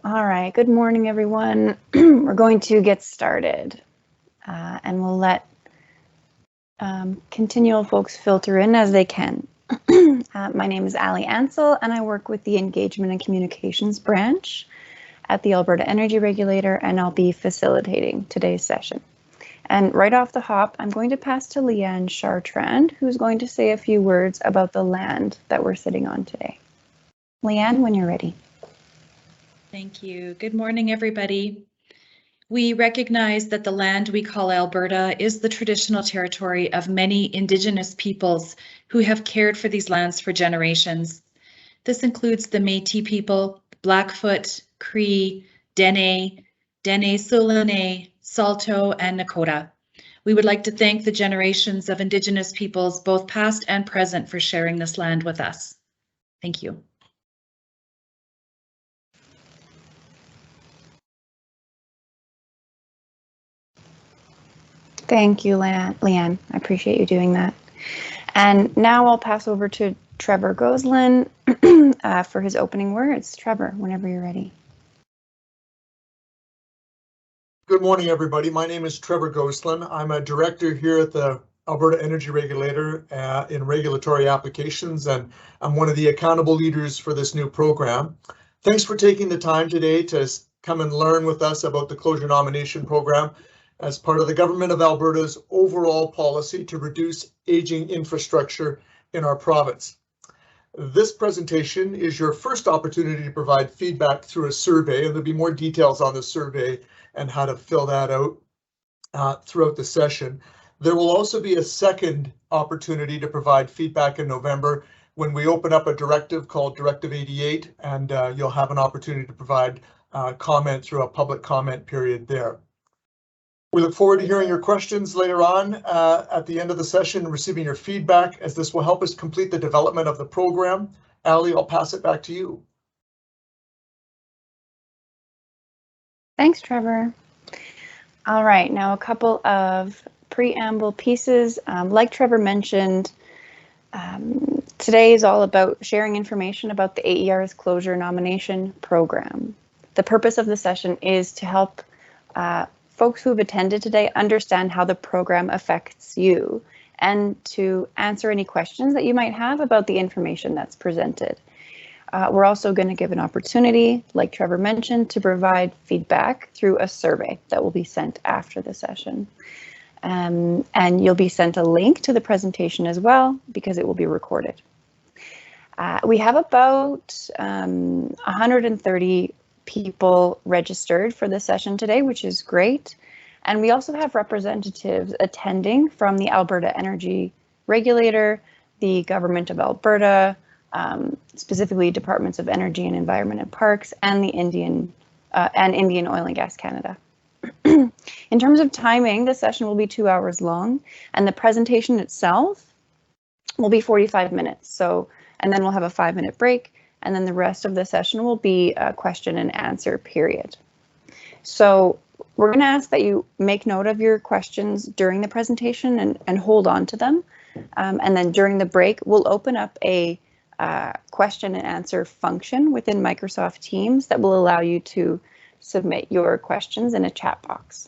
All right, good morning, everyone. We're going to get started and we'll let continual folks filter in as they can. My name is Ali Ansel and I work with the Engagement and Communications branch at the Alberta Energy Regulator, and I'll be facilitating today's session. And right off the hop, I'm going to pass to Leanne Chartrand, who's going to say a few words about the land that we're sitting on today. Leanne, when you're ready. Thank you. Good morning, everybody. We recognize that the land we call Alberta is the traditional territory of many Indigenous peoples who have cared for these lands for generations. This includes the Metis people, Blackfoot, Cree, Dene, Sulene, Saulteaux, and Nakota. We would like to thank the generations of Indigenous peoples, both past and present, for sharing this land with us. Thank you. Thank you, Leanne. I appreciate you doing that. And now I'll pass over to Trevor Goslin for his opening words. Trevor, whenever you're ready. Good morning, everybody. My name is Trevor Goslin. I'm a director here at the Alberta Energy Regulator in regulatory applications, and I'm one of the accountable leaders for this new program. Thanks for taking the time today to come and learn with us about the closure nomination program as part of the Government of Alberta's overall policy to reduce aging infrastructure in our province. This presentation is your first opportunity to provide feedback through a survey, and there'll be more details on the survey and how to fill that out throughout the session. There will also be a second opportunity to provide feedback in November when we open up a directive called Directive 88, and you'll have an opportunity to provide comment through a public comment period there. We look forward to hearing your questions later on at the end of the session and receiving your feedback, as this will help us complete the development of the program. Ali, I'll pass it back to you. Thanks, Trevor. All right, now a couple of preamble pieces. Like Trevor mentioned, today is all about sharing information about the AER's closure nomination program. The purpose of the session is to help folks who've attended today understand how the program affects you and to answer any questions that you might have about the information that's presented. We're also going to give an opportunity, like Trevor mentioned, to provide feedback through a survey that will be sent after the session. And you'll be sent a link to the presentation as well, because it will be recorded. We have about 130 people registered for the session today, which is great. And we also have representatives attending from the Alberta Energy Regulator, the Government of Alberta, specifically Departments of Energy and Environment and Parks, and the Indian Oil and Gas Canada. In terms of timing, the session will be 2 hours long, and the presentation itself will be 45 minutes. And then we'll have a 5-minute break, and then the rest of the session will be a question and answer period. So we're going to ask that you make note of your questions during the presentation and hold on to them. And then during the break, we'll open up a question and answer function within Microsoft Teams that will allow you to submit your questions in a chat box.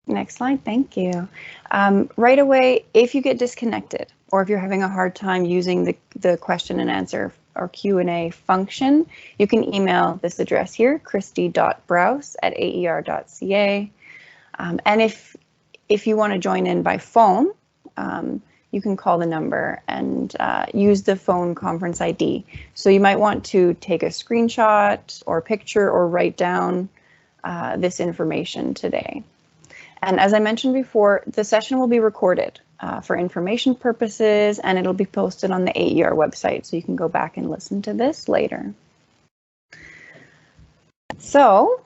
Next slide, thank you. Right away, if you get disconnected or if you're having a hard time using the question and answer or Q&A function, you can email this address here, christy.browse@aer.ca. And if you want to join in by phone, you can call the number and use the phone conference ID. So you might want to take a screenshot or picture or write down this information today. And as I mentioned before, the session will be recorded for information purposes, and it'll be posted on the AER website, so you can go back and listen to this later. So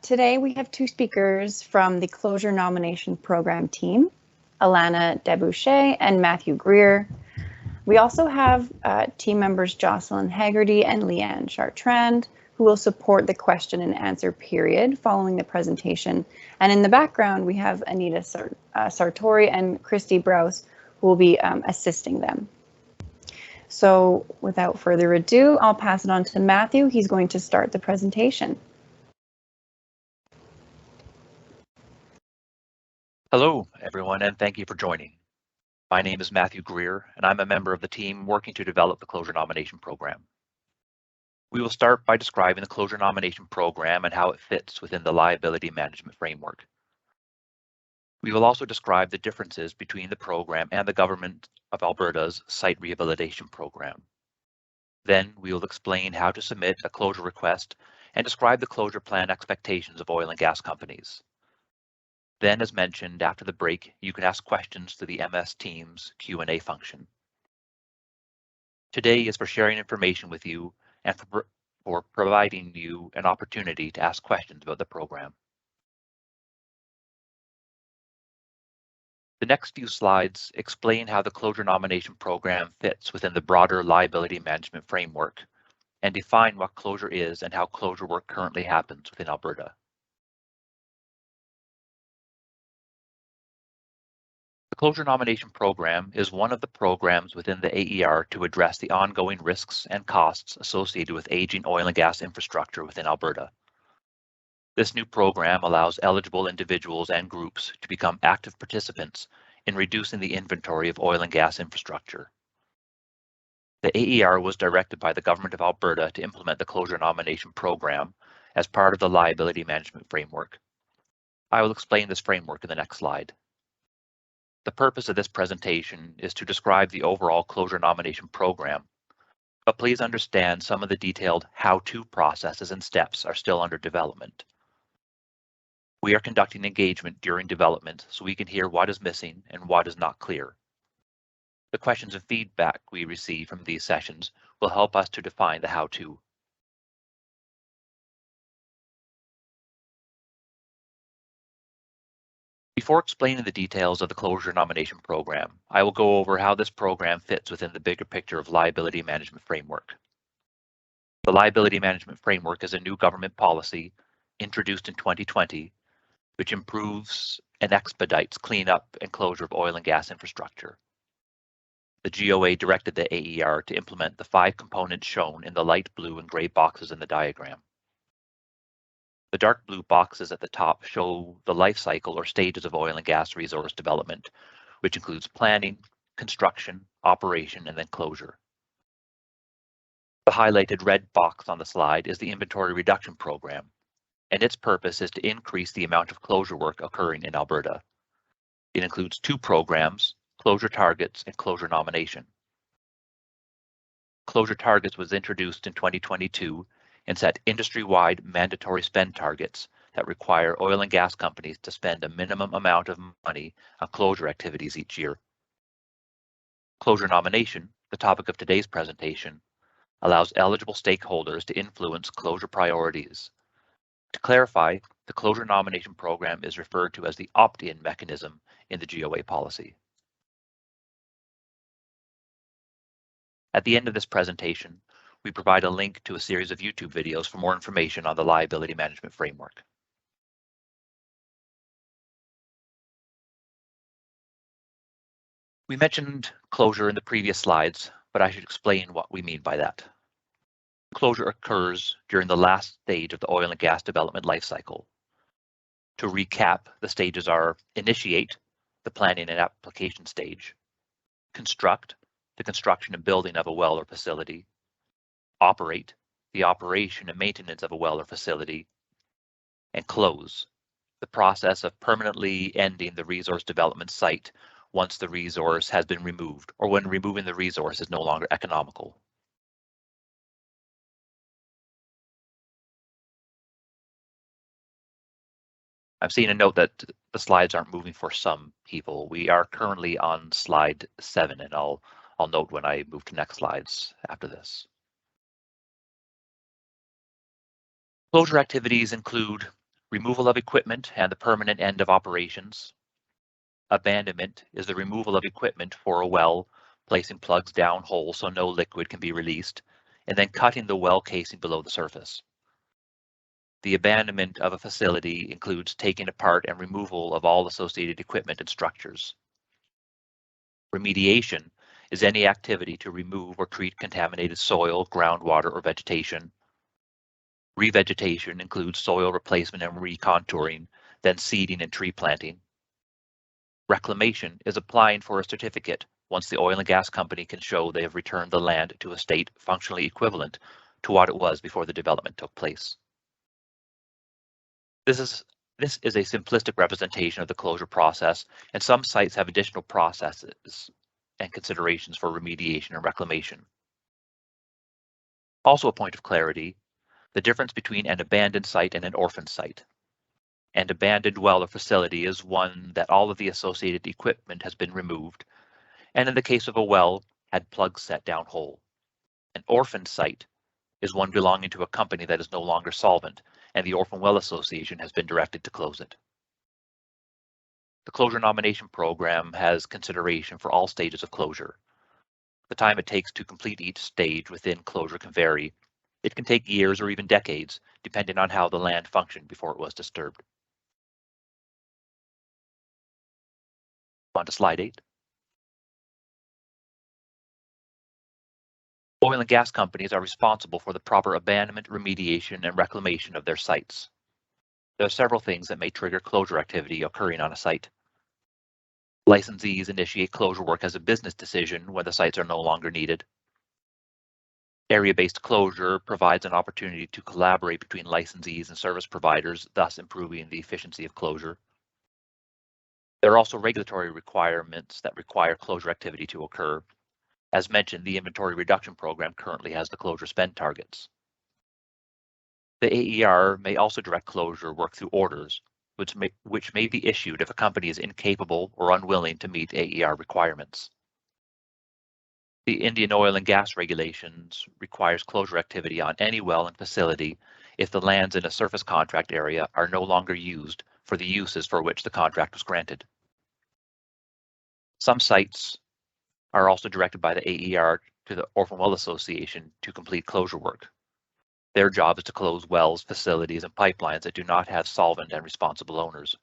today we have 2 speakers from the Closure Nomination Program team, Alana Debouché and Matthew Greer. We also have team members Jocelyn Haggerty and Leanne Chartrand, who will support the question and answer period following the presentation. And in the background, we have Anita Sartori and Christy Browse, who will be assisting them. So without further ado, I'll pass it on to Matthew. He's going to start the presentation. Hello, everyone, and thank you for joining. My name is Matthew Greer, and I'm a member of the team working to develop the Closure Nomination Program. We will start by describing the Closure Nomination Program and how it fits within the liability management framework. We will also describe the differences between the program and the Government of Alberta's Site Rehabilitation Program. Then we will explain how to submit a closure request and describe the closure plan expectations of oil and gas companies. Then, as mentioned, after the break, you can ask questions through the MS Teams Q&A function. Today is for sharing information with you and for providing you an opportunity to ask questions about the program. The next few slides explain how the Closure Nomination Program fits within the broader liability management framework and define what closure is and how closure work currently happens within Alberta. The Closure Nomination Program is one of the programs within the AER to address the ongoing risks and costs associated with aging oil and gas infrastructure within Alberta. This new program allows eligible individuals and groups to become active participants in reducing the inventory of oil and gas infrastructure. The AER was directed by the Government of Alberta to implement the Closure Nomination Program as part of the Liability Management Framework. I will explain this framework in the next slide. The purpose of this presentation is to describe the overall Closure Nomination Program, but please understand some of the detailed how-to processes and steps are still under development. We are conducting engagement during development so we can hear what is missing and what is not clear. The questions and feedback we receive from these sessions will help us to define the how-to. Before explaining the details of the Closure Nomination Program, I will go over how this program fits within the bigger picture of liability management framework. The Liability Management Framework is a new government policy introduced in 2020, which improves and expedites cleanup and closure of oil and gas infrastructure. The GOA directed the AER to implement the 5 components shown in the light blue and gray boxes in the diagram. The dark blue boxes at the top show the life cycle or stages of oil and gas resource development, which includes planning, construction, operation, and then closure. The highlighted red box on the slide is the Inventory Reduction Program, and its purpose is to increase the amount of closure work occurring in Alberta. It includes 2 programs, Closure Targets and Closure Nomination. Closure Targets was introduced in 2022 and set industry-wide mandatory spend targets that require oil and gas companies to spend a minimum amount of money on closure activities each year. Closure Nomination, the topic of today's presentation, allows eligible stakeholders to influence closure priorities. To clarify, the Closure Nomination Program is referred to as the opt-in mechanism in the GOA policy. At the end of this presentation, we provide a link to a series of YouTube videos for more information on the liability management framework. We mentioned closure in the previous slides, but I should explain what we mean by that. Closure occurs during the last stage of the oil and gas development life cycle. To recap, the stages are initiate, the planning and application stage, construct, the construction and building of a well or facility, operate, the operation and maintenance of a well or facility, and close, the process of permanently ending the resource development site once the resource has been removed or when removing the resource is no longer economical. I'm seeing a note that the slides aren't moving for some people. We are currently on slide 7, and I'll note when I move to next slides after this. Closure activities include removal of equipment and the permanent end of operations. Abandonment is the removal of equipment for a well, placing plugs down hole so no liquid can be released, and then cutting the well casing below the surface. The abandonment of a facility includes taking apart and removal of all associated equipment and structures. Remediation is any activity to remove or treat contaminated soil, groundwater, or vegetation. Revegetation includes soil replacement and recontouring, then seeding and tree planting. Reclamation is applying for a certificate once the oil and gas company can show they have returned the land to a state functionally equivalent to what it was before the development took place. This is a simplistic representation of the closure process, and some sites have additional processes and considerations for remediation and reclamation. Also, a point of clarity, the difference between an abandoned site and an orphaned site. An abandoned well or facility is one that all of the associated equipment has been removed, and in the case of a well, had plugs set down whole. An orphaned site is one belonging to a company that is no longer solvent, and the Orphan Well Association has been directed to close it. The closure nomination program has consideration for all stages of closure. The time it takes to complete each stage within closure can vary. It can take years or even decades, depending on how the land functioned before it was disturbed. On to slide 8. Oil and gas companies are responsible for the proper abandonment, remediation, and reclamation of their sites. There are several things that may trigger closure activity occurring on a site. Licensees initiate closure work as a business decision when the sites are no longer needed. Area-based closure provides an opportunity to collaborate between licensees and service providers, thus improving the efficiency of closure. There are also regulatory requirements that require closure activity to occur. As mentioned, the inventory reduction program currently has the closure spend targets. The AER may also direct closure work through orders, which may be issued if a company is incapable or unwilling to meet AER requirements. The Indian Oil and Gas Regulations requires closure activity on any well and facility if the lands in a surface contract area are no longer used for the uses for which the contract was granted. Some sites are also directed by the AER to the Orphan Well Association to complete closure work. Their job is to close wells, facilities, and pipelines that do not have solvent and responsible owners.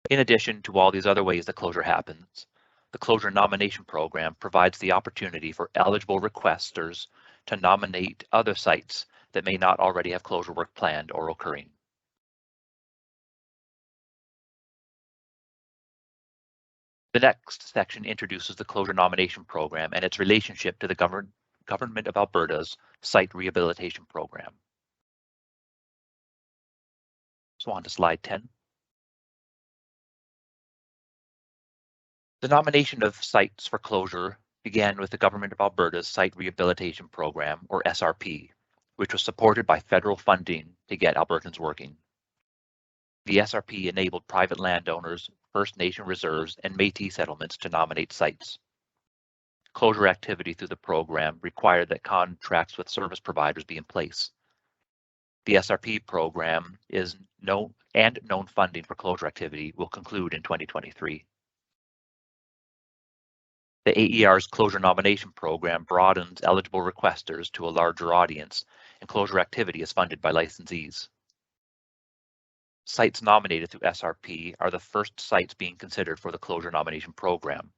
In addition to all these other ways that closure happens, the closure nomination program provides the opportunity for eligible requesters to nominate other sites that may not already have closure work planned or occurring. The next section introduces the closure nomination program and its relationship to the Government of Alberta's Site Rehabilitation Program. So on to slide 10. The nomination of sites for closure began with the Government of Alberta's Site Rehabilitation Program, or SRP, which was supported by federal funding to get Albertans working. The SRP enabled private landowners, First Nation reserves, and Metis settlements to nominate sites. Closure activity through the program required that contracts with service providers be in place. The SRP program is known funding for closure activity will conclude in 2023. The AER's closure nomination program broadens eligible requesters to a larger audience, and closure activity is funded by licensees. Sites nominated through SRP are the first sites being considered for the closure nomination program.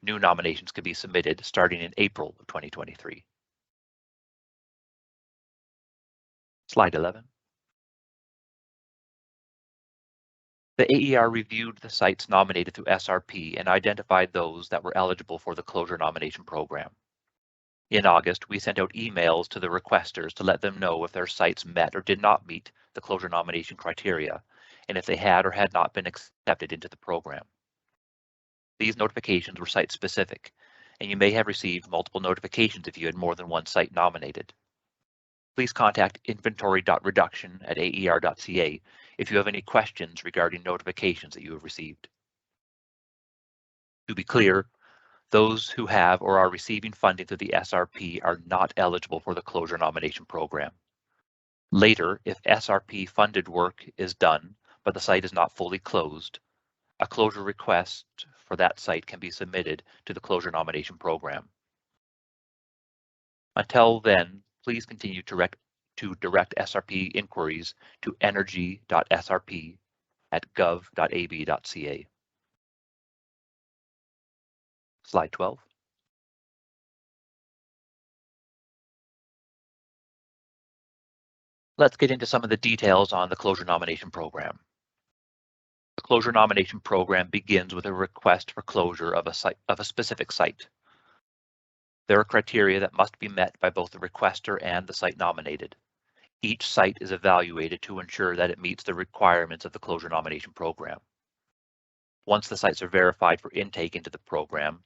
New nominations can be submitted starting in April of 2023. Slide 11. The AER reviewed the sites nominated through SRP and identified those that were eligible for the closure nomination program. In August, we sent out emails to the requesters to let them know if their sites met or did not meet the closure nomination criteria, and if they had or had not been accepted into the program. These notifications were site-specific, and you may have received multiple notifications if you had more than one site nominated. Please contact inventory.reduction@aer.ca if you have any questions regarding notifications that you have received. To be clear, those who have or are receiving funding through the SRP are not eligible for the closure nomination program. Later, if SRP funded work is done, but the site is not fully closed, a closure request for that site can be submitted to the closure nomination program. Until then, please continue to direct SRP inquiries to energy.srp@gov.ab.ca. Slide 12. Let's get into some of the details on the closure nomination program. The closure nomination program begins with a request for closure of a specific site. There are criteria that must be met by both the requester and the site nominated. Each site is evaluated to ensure that it meets the requirements of the closure nomination program. Once the sites are verified for intake into the program,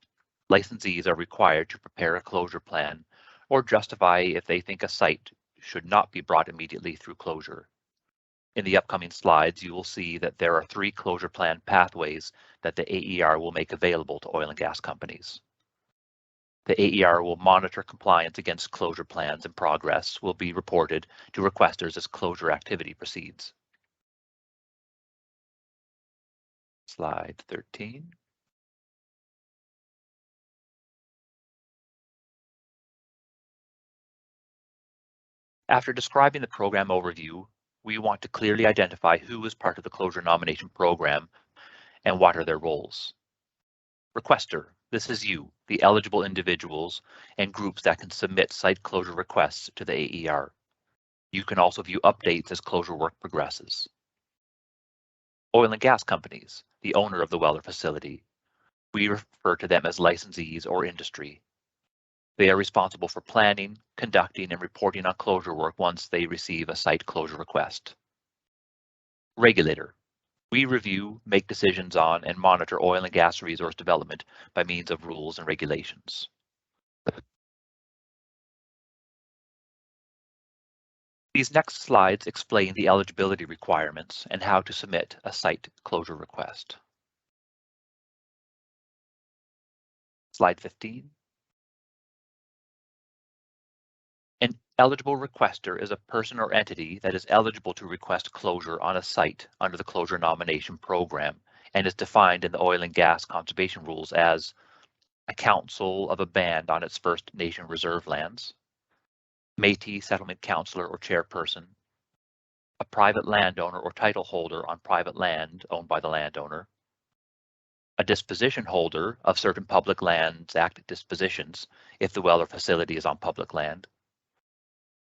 licensees are required to prepare a closure plan or justify if they think a site should not be brought immediately through closure. In the upcoming slides, you will see that there are 3 closure plan pathways that the AER will make available to oil and gas companies. The AER will monitor compliance against closure plans, and progress will be reported to requesters as closure activity proceeds. Slide 13. After describing the program overview, we want to clearly identify who is part of the closure nomination program and what are their roles. Requester, this is you, the eligible individuals and groups that can submit site closure requests to the AER. You can also view updates as closure work progresses. Oil and gas companies, the owner of the well or facility. We refer to them as licensees or industry. They are responsible for planning, conducting, and reporting on closure work once they receive a site closure request. Regulator. We review, make decisions on, and monitor oil and gas resource development by means of rules and regulations. These next slides explain the eligibility requirements and how to submit a site closure request. Slide 15. An eligible requester is a person or entity that is eligible to request closure on a site under the closure nomination program and is defined in the oil and gas conservation rules as a council of a band on its First Nation reserve lands, Metis settlement councillor or chairperson, a private landowner or title holder on private land owned by the landowner, a disposition holder of certain Public Lands Act dispositions if the well or facility is on public land,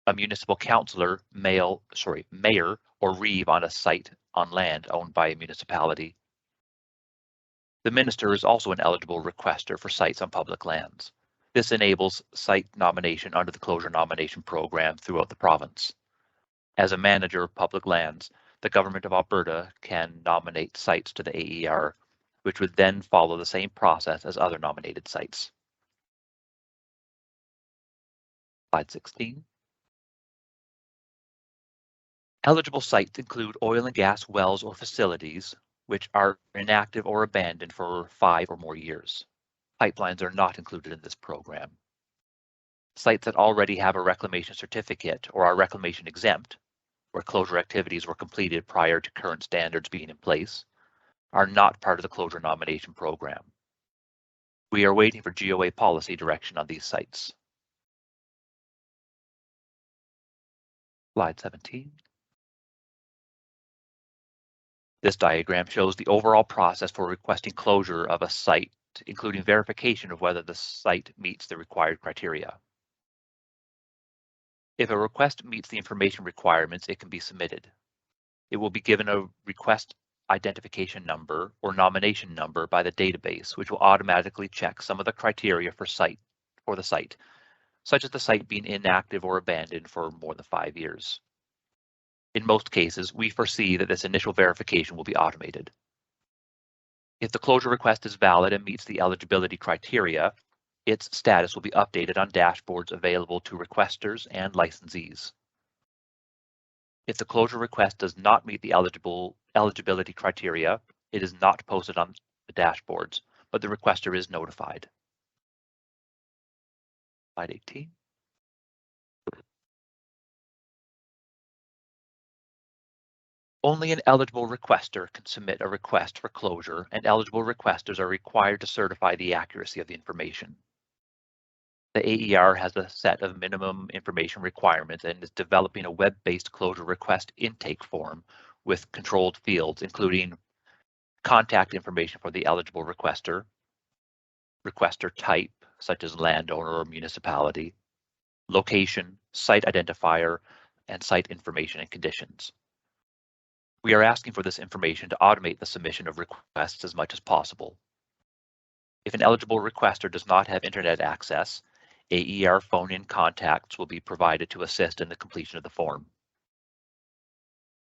a municipal councillor, mayor or reeve on a site on land owned by a municipality. The minister is also an eligible requester for sites on public lands. This enables site nomination under the closure nomination program throughout the province. As a manager of public lands, the Government of Alberta can nominate sites to the AER, which would then follow the same process as other nominated sites. Slide 16. Eligible sites include oil and gas wells or facilities which are inactive or abandoned for 5 or more years. Pipelines are not included in this program. Sites that already have a reclamation certificate or are reclamation exempt, where closure activities were completed prior to current standards being in place, are not part of the closure nomination program. We are waiting for GOA policy direction on these sites. Slide 17. This diagram shows the overall process for requesting closure of a site, including verification of whether the site meets the required criteria. If a request meets the information requirements, it can be submitted. It will be given a request identification number or nomination number by the database, which will automatically check some of the criteria for the site, such as the site being inactive or abandoned for more than 5 years. In most cases, we foresee that this initial verification will be automated. If the closure request is valid and meets the eligibility criteria, its status will be updated on dashboards available to requesters and licensees. If the closure request does not meet the eligibility criteria, it is not posted on the dashboards, but the requester is notified. Slide 18. Only an eligible requester can submit a request for closure, and eligible requesters are required to certify the accuracy of the information. The AER has a set of minimum information requirements and is developing a web-based closure request intake form with controlled fields, including contact information for the eligible requester, requester type, such as landowner or municipality, location, site identifier, and site information and conditions. We are asking for this information to automate the submission of requests as much as possible. If an eligible requester does not have internet access, AER phone-in contacts will be provided to assist in the completion of the form.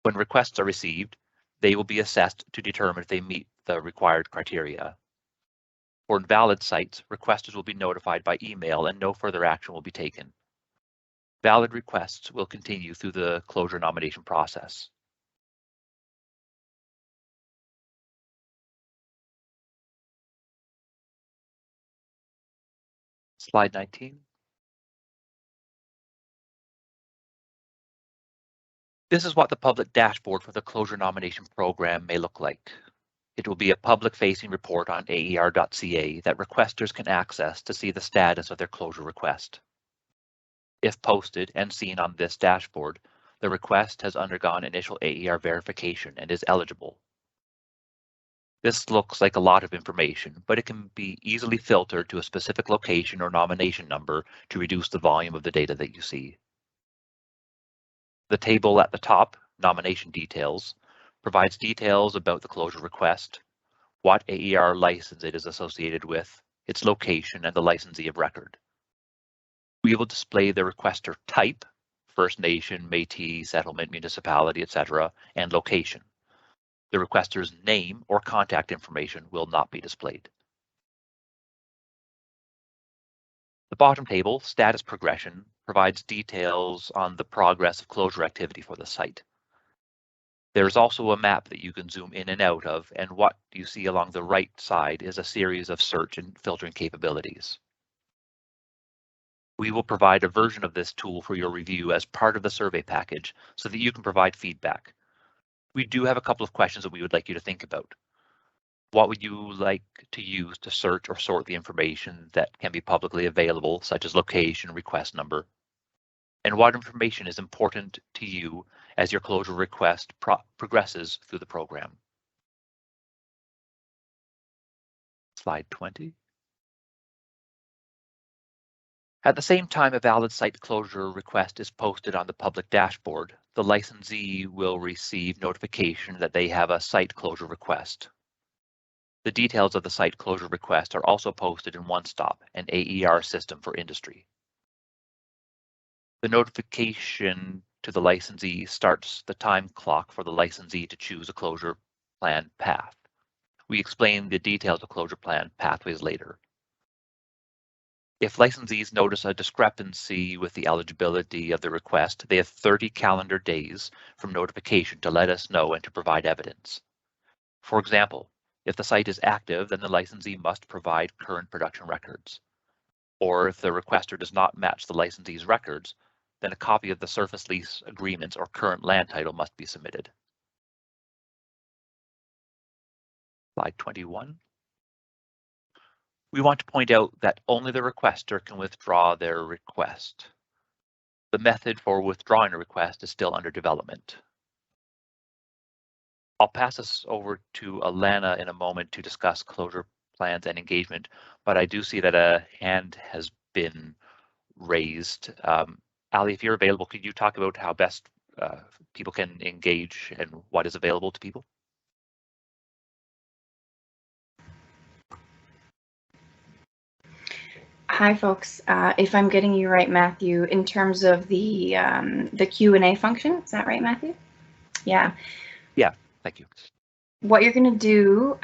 When requests are received, they will be assessed to determine if they meet the required criteria. For invalid sites, requesters will be notified by email and no further action will be taken. Valid requests will continue through the closure nomination process. Slide 19. This is what the public dashboard for the closure nomination program may look like. It will be a public-facing report on aer.ca that requesters can access to see the status of their closure request. If posted and seen on this dashboard, the request has undergone initial AER verification and is eligible. This looks like a lot of information, but it can be easily filtered to a specific location or nomination number to reduce the volume of the data that you see. The table at the top, Nomination Details, provides details about the closure request, what AER license it is associated with, its location, and the licensee of record. We will display the requester type, First Nation, Metis, settlement, municipality, etc., and location. The requester's name or contact information will not be displayed. The bottom table, Status Progression, provides details on the progress of closure activity for the site. There is also a map that you can zoom in and out of, and what you see along the right side is a series of search and filtering capabilities. We will provide a version of this tool for your review as part of the survey package so that you can provide feedback. We do have a couple of questions that we would like you to think about. What would you like to use to search or sort the information that can be publicly available, such as location, request number? And what information is important to you as your closure request progresses through the program? Slide 20. At the same time a valid site closure request is posted on the public dashboard, the licensee will receive notification that they have a site closure request. The details of the site closure request are also posted in OneStop, an AER system for industry. The notification to the licensee starts the time clock for the licensee to choose a closure plan path. We explain the details of closure plan pathways later. If licensees notice a discrepancy with the eligibility of the request, they have 30 calendar days from notification to let us know and to provide evidence. For example, if the site is active, then the licensee must provide current production records. Or if the requester does not match the licensee's records, then a copy of the surface lease agreements or current land title must be submitted. Slide 21. We want to point out that only the requester can withdraw their request. The method for withdrawing a request is still under development. I'll pass this over to Alana in a moment to discuss closure plans and engagement, but I do see that a hand has been raised. Ali, if you're available, could you talk about how best people can engage and what is available to people? Hi, folks. If I'm getting you right, Matthew, in terms of the Q&A function, is that right, Matthew? Yeah. Yeah, thank you. What you're going to do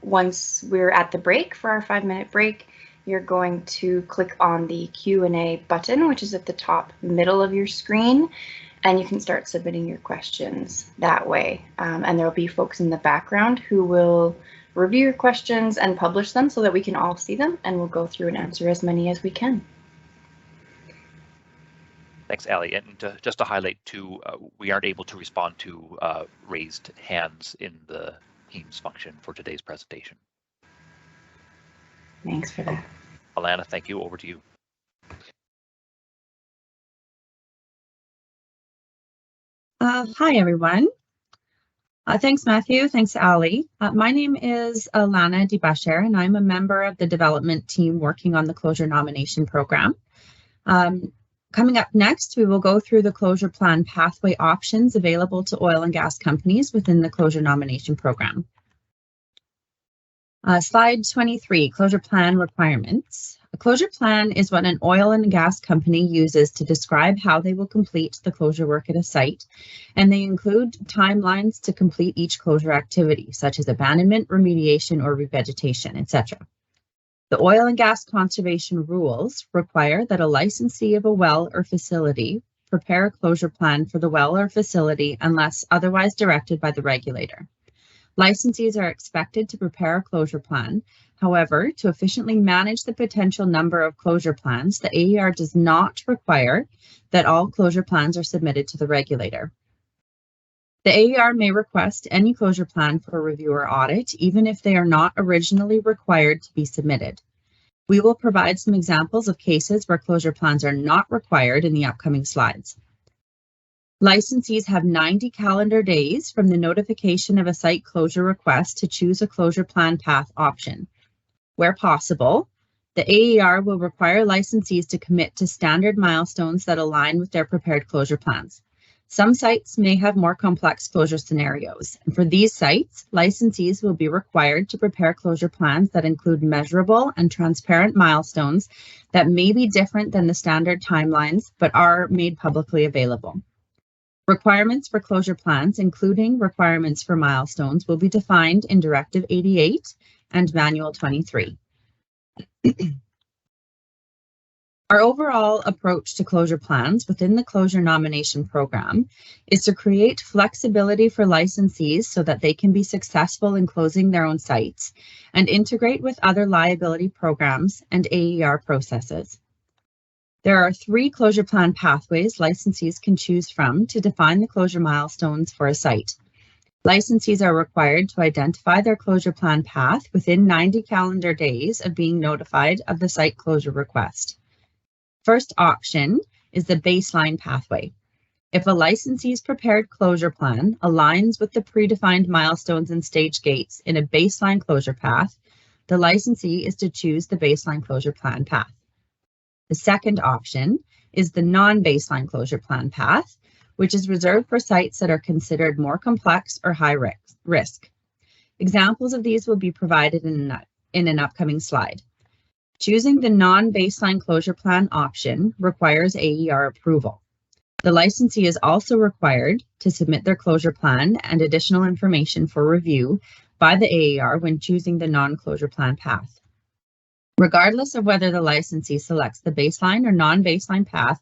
once we're at the break for our 5-minute break, you're going to click on the Q&A button, which is at the top middle of your screen, and you can start submitting your questions that way. And there'll be folks in the background who will review your questions and publish them so that we can all see them, and we'll go through and answer as many as we can. Thanks, Ali. And just to highlight too, we aren't able to respond to raised hands in the Teams function for today's presentation. Thanks for that. Alana, thank you. Over to you. Hi, everyone. Thanks, Matthew. Thanks, Ali. My name is Alana DeBuscher, and I'm a member of the development team working on the closure nomination program. Coming up next, we will go through the closure plan pathway options available to oil and gas companies within the closure nomination program. Slide 23, closure plan requirements. A closure plan is what an oil and gas company uses to describe how they will complete the closure work at a site, and they include timelines to complete each closure activity, such as abandonment, remediation, or revegetation, etc. The oil and gas conservation rules require that a licensee of a well or facility prepare a closure plan for the well or facility unless otherwise directed by the regulator. Licensees are expected to prepare a closure plan. However, to efficiently manage the potential number of closure plans, the AER does not require that all closure plans are submitted to the regulator. The AER may request any closure plan for review or audit, even if they are not originally required to be submitted. We will provide some examples of cases where closure plans are not required in the upcoming slides. Licensees have 90 calendar days from the notification of a site closure request to choose a closure plan path option. Where possible, the AER will require licensees to commit to standard milestones that align with their prepared closure plans. Some sites may have more complex closure scenarios, and for these sites, licensees will be required to prepare closure plans that include measurable and transparent milestones that may be different than the standard timelines, but are made publicly available. Requirements for closure plans, including requirements for milestones, will be defined in Directive 88 and Manual 23. Our overall approach to closure plans within the closure nomination program is to create flexibility for licensees so that they can be successful in closing their own sites and integrate with other liability programs and AER processes. There are 3 closure plan pathways licensees can choose from to define the closure milestones for a site. Licensees are required to identify their closure plan path within 90 calendar days of being notified of the site closure request. First option is the baseline pathway. If a licensee's prepared closure plan aligns with the predefined milestones and stage gates in a baseline closure path, the licensee is to choose the baseline closure plan path. The second option is the non-baseline closure plan path, which is reserved for sites that are considered more complex or high risk. Examples of these will be provided in an upcoming slide. Choosing the non-baseline closure plan option requires AER approval. The licensee is also required to submit their closure plan and additional information for review by the AER when choosing the non-closure plan path. Regardless of whether the licensee selects the baseline or non-baseline path,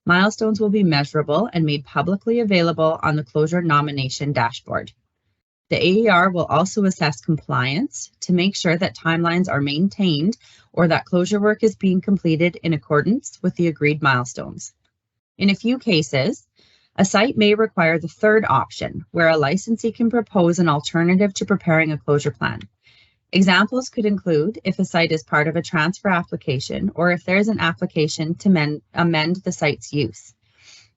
milestones will be measurable and made publicly available on the closure nomination dashboard. The AER will also assess compliance to make sure that timelines are maintained or that closure work is being completed in accordance with the agreed milestones. In a few cases, a site may require the third option, where a licensee can propose an alternative to preparing a closure plan. Examples could include if a site is part of a transfer application or if there is an application to amend the site's use.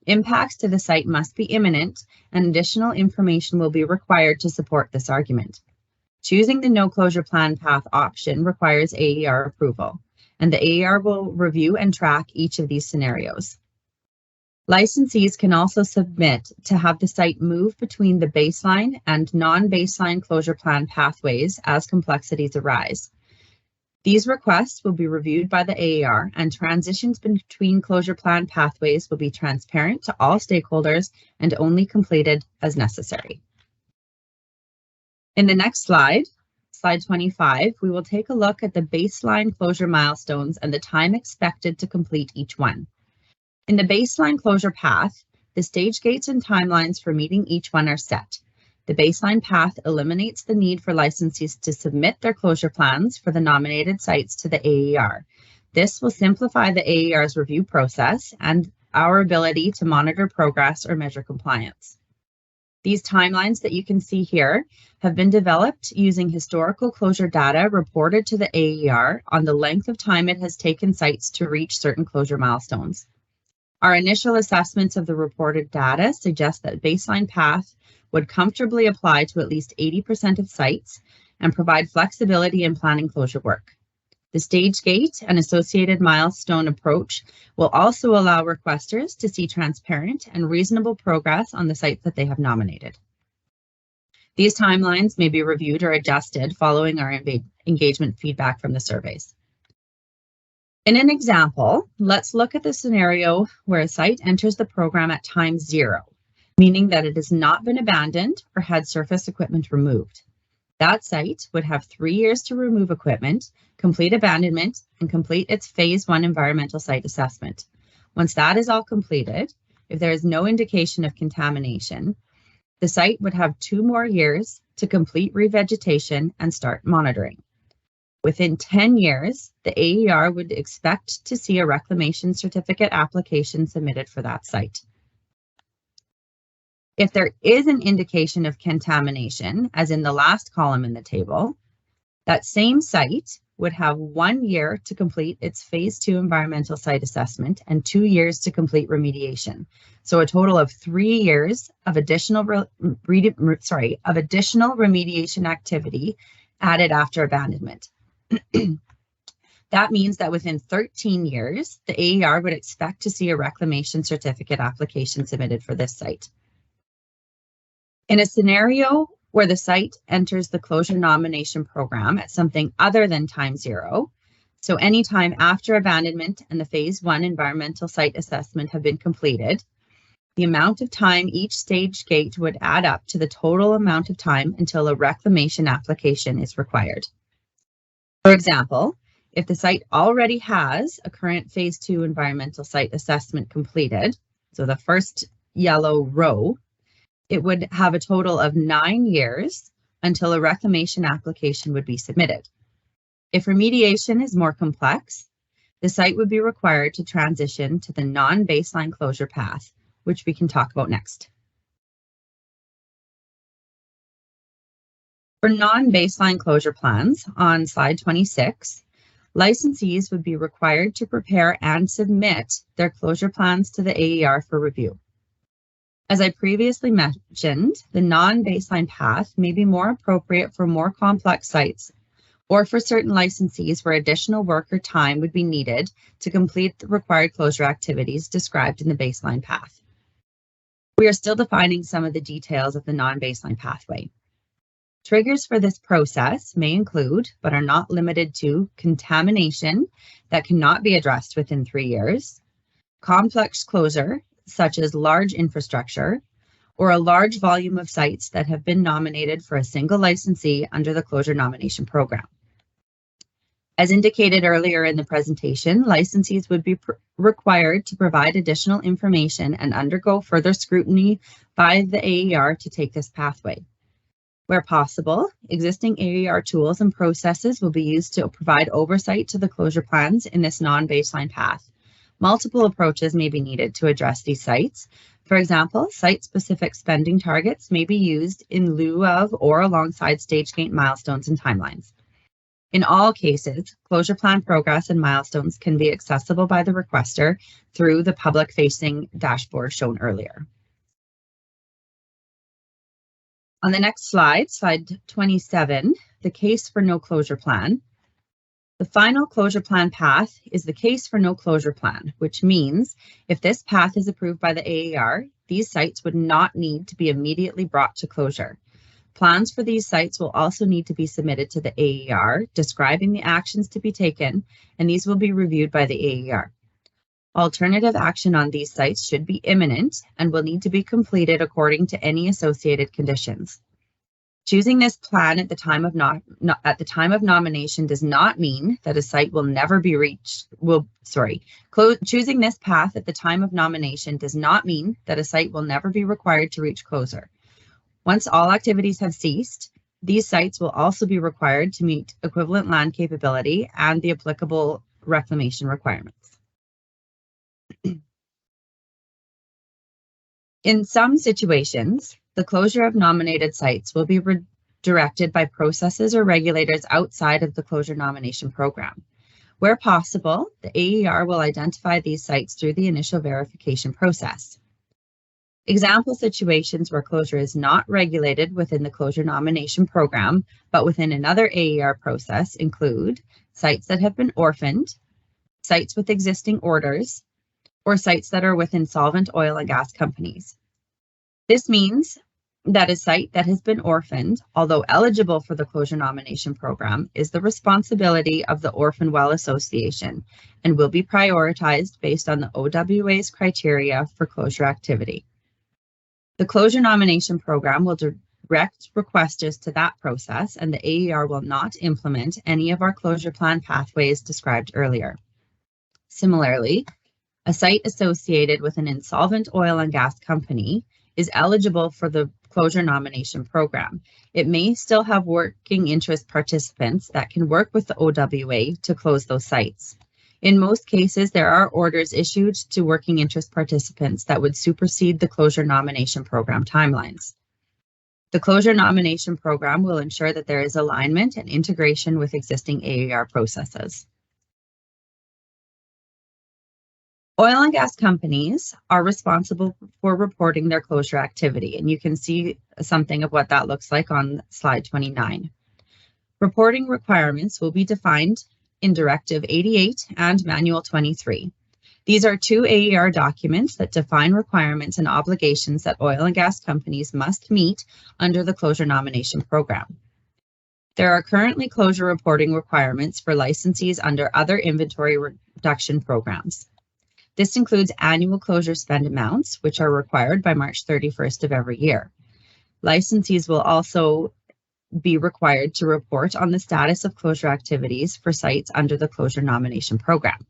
Impacts to the site must be imminent, and additional information will be required to support this argument. Choosing the no closure plan path option requires AER approval, and the AER will review and track each of these scenarios. Licensees can also submit to have the site move between the baseline and non-baseline closure plan pathways as complexities arise. These requests will be reviewed by the AER, and transitions between closure plan pathways will be transparent to all stakeholders and only completed as necessary. In the next slide, slide 25, we will take a look at the baseline closure milestones and the time expected to complete each one. In the baseline closure path, the stage gates and timelines for meeting each one are set. The baseline path eliminates the need for licensees to submit their closure plans for the nominated sites to the AER. This will simplify the AER's review process and our ability to monitor progress or measure compliance. These timelines that you can see here have been developed using historical closure data reported to the AER on the length of time it has taken sites to reach certain closure milestones. Our initial assessments of the reported data suggest that baseline path would comfortably apply to at least 80% of sites and provide flexibility in planning closure work. The stage gate and associated milestone approach will also allow requesters to see transparent and reasonable progress on the sites that they have nominated. These timelines may be reviewed or adjusted following our engagement feedback from the surveys. In an example, let's look at the scenario where a site enters the program at time 0, meaning that it has not been abandoned or had surface equipment removed. That site would have 3 years to remove equipment, complete abandonment, and complete its phase 1 environmental site assessment. Once that is all completed, if there is no indication of contamination, the site would have 2 more years to complete revegetation and start monitoring. Within 10 years, the AER would expect to see a reclamation certificate application submitted for that site. If there is an indication of contamination, as in the last column in the table, that same site would have 1 year to complete its phase 2 environmental site assessment and 2 years to complete remediation. So a total of 3 years of additional remediation activity added after abandonment. That means that within 13 years, the AER would expect to see a reclamation certificate application submitted for this site. In a scenario where the site enters the closure nomination program at something other than time 0, so any time after abandonment and the phase 1 environmental site assessment have been completed, the amount of time each stage gate would add up to the total amount of time until a reclamation application is required. For example, if the site already has a current phase 2 environmental site assessment completed, so the first yellow row, it would have a total of 9 years until a reclamation application would be submitted. If remediation is more complex, the site would be required to transition to the non-baseline closure path, which we can talk about next. For non-baseline closure plans on slide 26, licensees would be required to prepare and submit their closure plans to the AER for review. As I previously mentioned, the non-baseline path may be more appropriate for more complex sites or for certain licensees where additional work or time would be needed to complete the required closure activities described in the baseline path. We are still defining some of the details of the non-baseline pathway. Triggers for this process may include, but are not limited to, contamination that cannot be addressed within 3 years, complex closure, such as large infrastructure, or a large volume of sites that have been nominated for a single licensee under the closure nomination program. As indicated earlier in the presentation, licensees would be required to provide additional information and undergo further scrutiny by the AER to take this pathway. Where possible, existing AER tools and processes will be used to provide oversight to the closure plans in this non-baseline path. Multiple approaches may be needed to address these sites. For example, site-specific spending targets may be used in lieu of or alongside stage gate milestones and timelines. In all cases, closure plan progress and milestones can be accessible by the requester through the public-facing dashboard shown earlier. On the next slide, slide 27, the case for no closure plan. The final closure plan path is the case for no closure plan, which means if this path is approved by the AER, these sites would not need to be immediately brought to closure. Plans for these sites will also need to be submitted to the AER, describing the actions to be taken, and these will be reviewed by the AER. Alternative action on these sites should be imminent and will need to be completed according to any associated conditions. Choosing this plan at the time of nomination does not mean that a site will never be reached. Choosing this path at the time of nomination does not mean that a site will never be required to reach closure. Once all activities have ceased, these sites will also be required to meet equivalent land capability and the applicable reclamation requirements. In some situations, the closure of nominated sites will be redirected by processes or regulators outside of the closure nomination program. Where possible, the AER will identify these sites through the initial verification process. Example situations where closure is not regulated within the closure nomination program, but within another AER process include sites that have been orphaned, sites with existing orders, or sites that are with insolvent oil and gas companies. This means that a site that has been orphaned, although eligible for the closure nomination program, is the responsibility of the Orphan Well Association and will be prioritized based on the OWA's criteria for closure activity. The closure nomination program will direct requesters to that process, and the AER will not implement any of our closure plan pathways described earlier. Similarly, a site associated with an insolvent oil and gas company is eligible for the closure nomination program. It may still have working interest participants that can work with the OWA to close those sites. In most cases, there are orders issued to working interest participants that would supersede the closure nomination program timelines. The closure nomination program will ensure that there is alignment and integration with existing AER processes. Oil and gas companies are responsible for reporting their closure activity, and you can see something of what that looks like on slide 29. Reporting requirements will be defined in Directive 88 and Manual 23. These are two AER documents that define requirements and obligations that oil and gas companies must meet under the closure nomination program. There are currently closure reporting requirements for licensees under other inventory reduction programs. This includes annual closure spend amounts, which are required by March 31st of every year. Licensees will also be required to report on the status of closure activities for sites under the closure nomination program.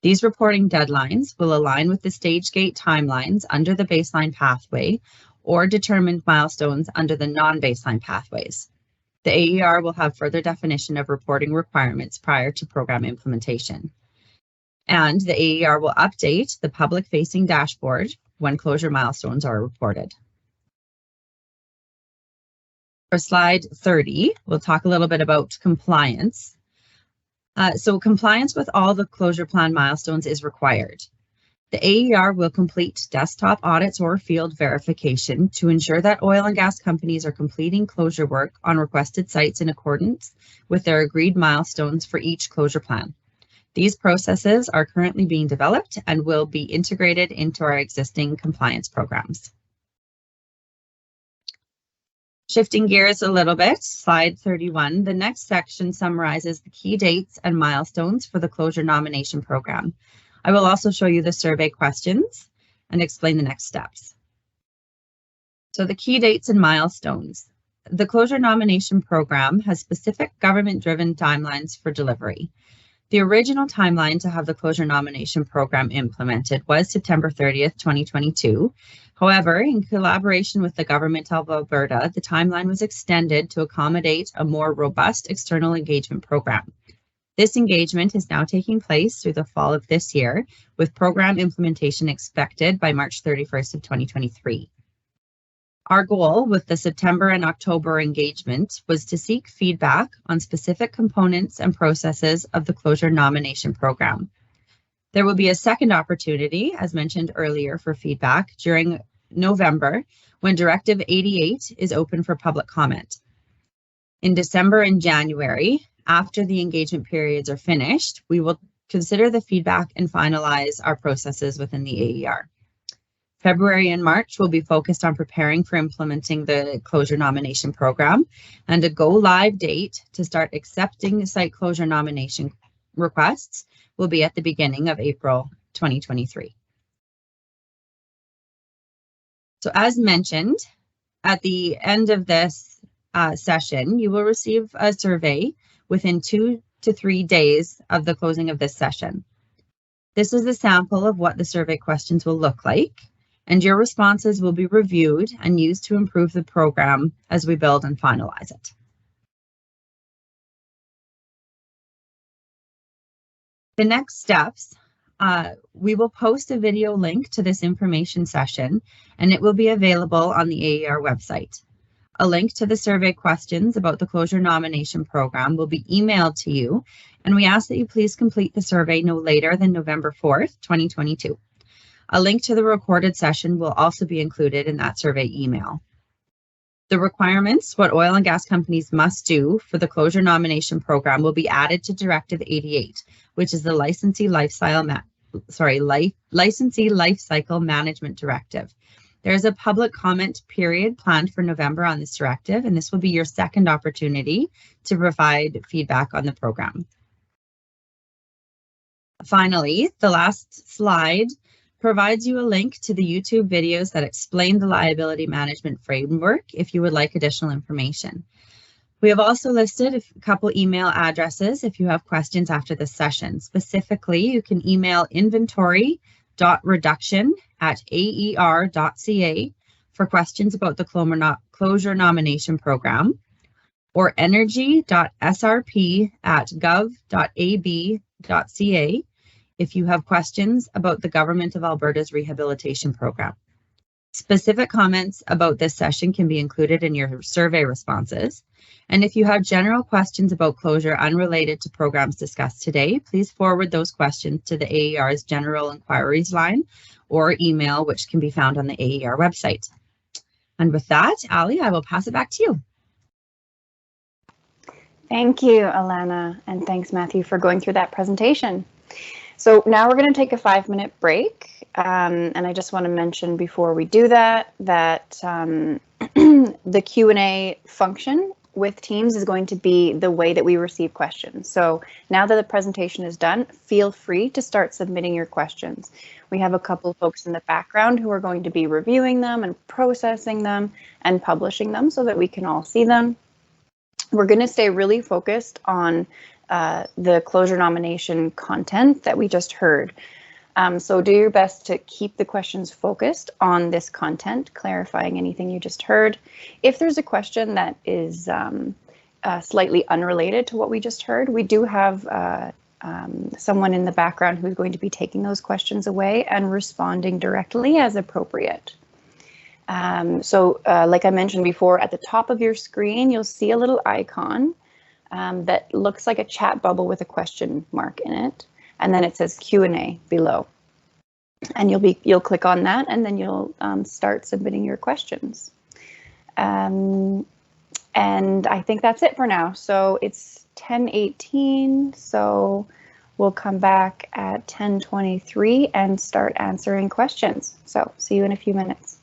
These reporting deadlines will align with the stage gate timelines under the baseline pathway or determined milestones under the non-baseline pathways. The AER will have further definition of reporting requirements prior to program implementation. And the AER will update the public-facing dashboard when closure milestones are reported. For slide 30, we'll talk a little bit about compliance. So compliance with all the closure plan milestones is required. The AER will complete desktop audits or field verification to ensure that oil and gas companies are completing closure work on requested sites in accordance with their agreed milestones for each closure plan. These processes are currently being developed and will be integrated into our existing compliance programs. Shifting gears a little bit, slide 31, the next section summarizes the key dates and milestones for the closure nomination program. I will also show you the survey questions and explain the next steps. So the key dates and milestones. The closure nomination program has specific government-driven timelines for delivery. The original timeline to have the closure nomination program implemented was September 30th, 2022. However, in collaboration with the Government of Alberta, the timeline was extended to accommodate a more robust external engagement program. This engagement is now taking place through the fall of this year, with program implementation expected by March 31st of 2023. Our goal with the September and October engagement was to seek feedback on specific components and processes of the closure nomination program. There will be a second opportunity, as mentioned earlier, for feedback during November, when Directive 88 is open for public comment. In December and January, after the engagement periods are finished, we will consider the feedback and finalize our processes within the AER. February and March will be focused on preparing for implementing the closure nomination program, and a go-live date to start accepting site closure nomination requests will be at the beginning of April 2023. So as mentioned, at the end of this session, you will receive a survey within 2 to 3 days of the closing of this session. This is a sample of what the survey questions will look like, and your responses will be reviewed and used to improve the program as we build and finalize it. The next steps, we will post a video link to this information session, and it will be available on the AER website. A link to the survey questions about the closure nomination program will be emailed to you, and we ask that you please complete the survey no later than November 4th, 2022. A link to the recorded session will also be included in that survey email. The requirements, what oil and gas companies must do for the closure nomination program, will be added to Directive 88, which is the Licensee Lifecycle Management Directive. There is a public comment period planned for November on this directive, and this will be your second opportunity to provide feedback on the program. Finally, the last slide provides you a link to the YouTube videos that explain the liability management framework if you would like additional information. We have also listed a couple email addresses if you have questions after this session. Specifically, you can email inventory.reduction@aer.ca for questions about the closure nomination program, or energy.srp@gov.ab.ca if you have questions about the Government of Alberta's rehabilitation program. Specific comments about this session can be included in your survey responses. And if you have general questions about closure unrelated to programs discussed today, please forward those questions to the AER's General Inquiries line or email, which can be found on the AER website. And with that, Ali, I will pass it back to you. Thank you, Alana, and thanks, Matthew, for going through that presentation. So now we're going to take a 5-minute break, and I just want to mention before we do that, that the Q&A function with Teams is going to be the way that we receive questions. So now that the presentation is done, feel free to start submitting your questions. We have a couple of folks in the background who are going to be reviewing them and processing them and publishing them so that we can all see them. We're going to stay really focused on the closure nomination content that we just heard. So do your best to keep the questions focused on this content, clarifying anything you just heard. If there's a question that is slightly unrelated to what we just heard, we do have someone in the background who's going to be taking those questions away and responding directly as appropriate. Like I mentioned before, at the top of your screen, you'll see a little icon that looks like a chat bubble with a question mark in it, and then it says Q&A below. And you'll click on that, and then you'll start submitting your questions. And I think that's it for now. So it's 10:18, so we'll come back at 10:23 and start answering questions. So see you in a few minutes.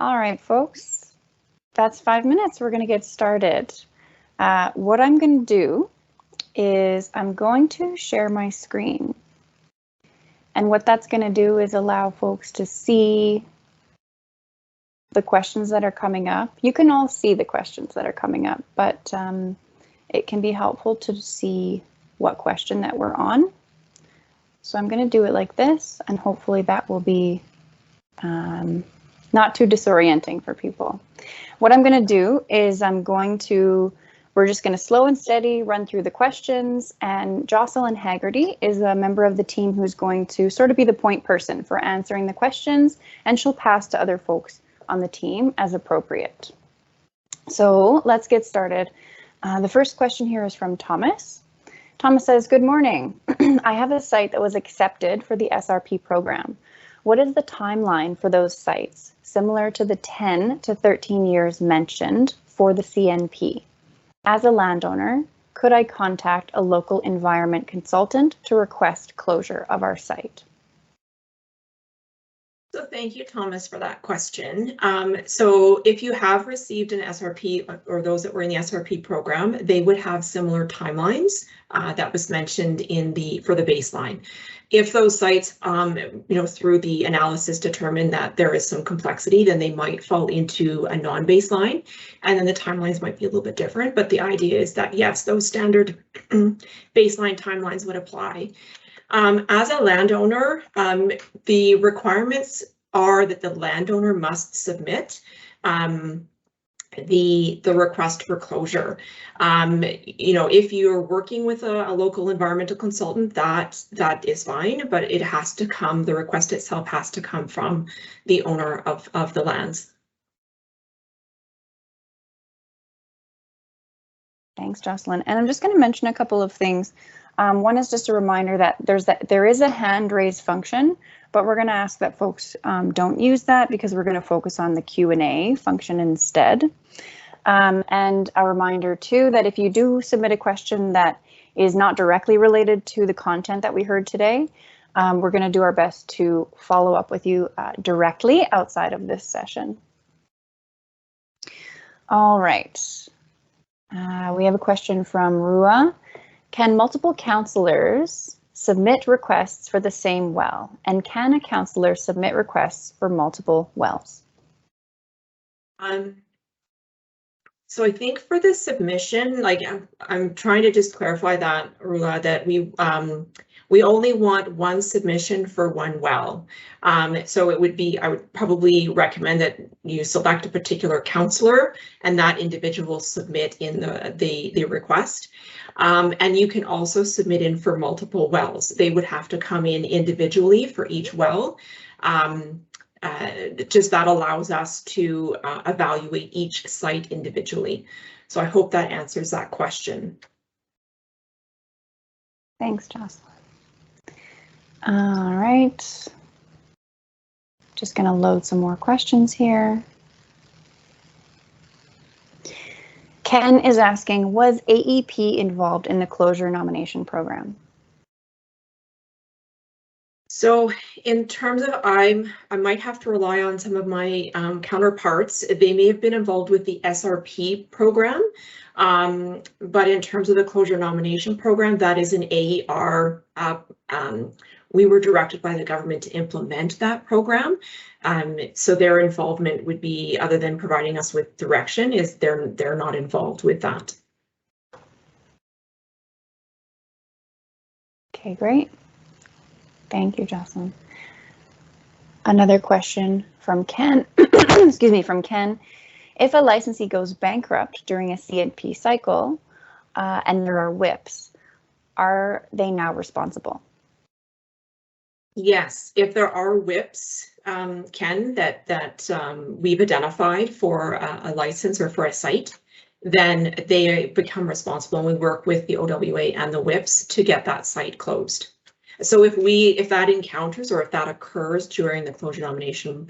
All right, folks, that's 5 minutes. We're going to get started. What I'm going to do is I'm going to share my screen. And what that's going to do is allow folks to see the questions that are coming up. You can all see the questions that are coming up, but it can be helpful to see what question that we're on. So I'm going to do it like this, and hopefully that will be not too disorienting for people. What I'm going to do is we're just going to slow and steady run through the questions, and Jocelyn Haggerty is a member of the team who's going to sort of be the point person for answering the questions, and she'll pass to other folks on the team as appropriate. So let's get started. The first question here is from Thomas. Thomas says, good morning. I have a site that was accepted for the SRP program. What is the timeline for those sites, similar to the 10 to 13 years mentioned for the CNP? As a landowner, could I contact a local environment consultant to request closure of our site? So thank you, Thomas, for that question. So if you have received an SRP, or those that were in the SRP program, they would have similar timelines that was mentioned for the baseline. If those sites, through the analysis determine that there is some complexity, then they might fall into a non-baseline, and then the timelines might be a little bit different. But the idea is that, yes, those standard baseline timelines would apply. As a landowner, the requirements are that the landowner must submit the request for closure. If you're working with a local environmental consultant, that is fine, but it has to come, the request itself has to come from the owner of the lands. Thanks, Jocelyn. And I'm just going to mention a couple of things. One is just a reminder that there is a hand raise function, but we're going to ask that folks don't use that because we're going to focus on the Q&A function instead. And a reminder too that if you do submit a question that is not directly related to the content that we heard today, we're going to do our best to follow up with you directly outside of this session. All right. We have a question from Rua. Can multiple councillors submit requests for the same well? And can a councillor submit requests for multiple wells? So I think for the submission, like I'm trying to just clarify that, Rula, that we only want one submission for one well. So it would be, I would probably recommend that you select a particular councillor and that individual submit in the request. And you can also submit in for multiple wells. They would have to come in individually for each well. Just that allows us to evaluate each site individually. So I hope that answers that question. Thanks, Jocelyn. All right. Just going to load some more questions here. Ken is asking, was AEP involved in the closure nomination program? So in terms of, I might have to rely on some of my counterparts. They may have been involved with the SRP program, but in terms of the closure nomination program, that is an AER. We were directed by the government to implement that program. So their involvement would be, other than providing us with direction, is they're not involved with that. Okay, great. Thank you, Jocelyn. Another question from Ken, excuse me, from Ken. If a licensee goes bankrupt during a CNP cycle and there are WIPs, are they now responsible? Yes, if there are WIPs, Ken, that we've identified for a license or for a site, then they become responsible, and we work with the OWA and the WIPs to get that site closed. So if that encounters or if that occurs during the closure nomination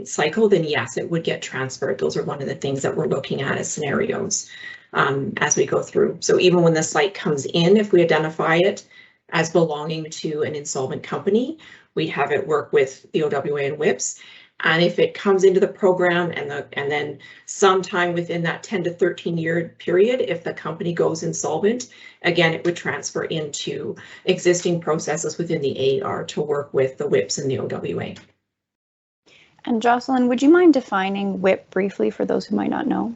cycle, then yes, it would get transferred. Those are one of the things that we're looking at as scenarios as we go through. So even when the site comes in, if we identify it as belonging to an insolvent company, we have it work with the OWA and WIPs. And if it comes into the program and then sometime within that 10 to 13 year period, if the company goes insolvent, again, it would transfer into existing processes within the AER to work with the WIPs and the OWA. And Jocelyn, would you mind defining WIP briefly for those who might not know?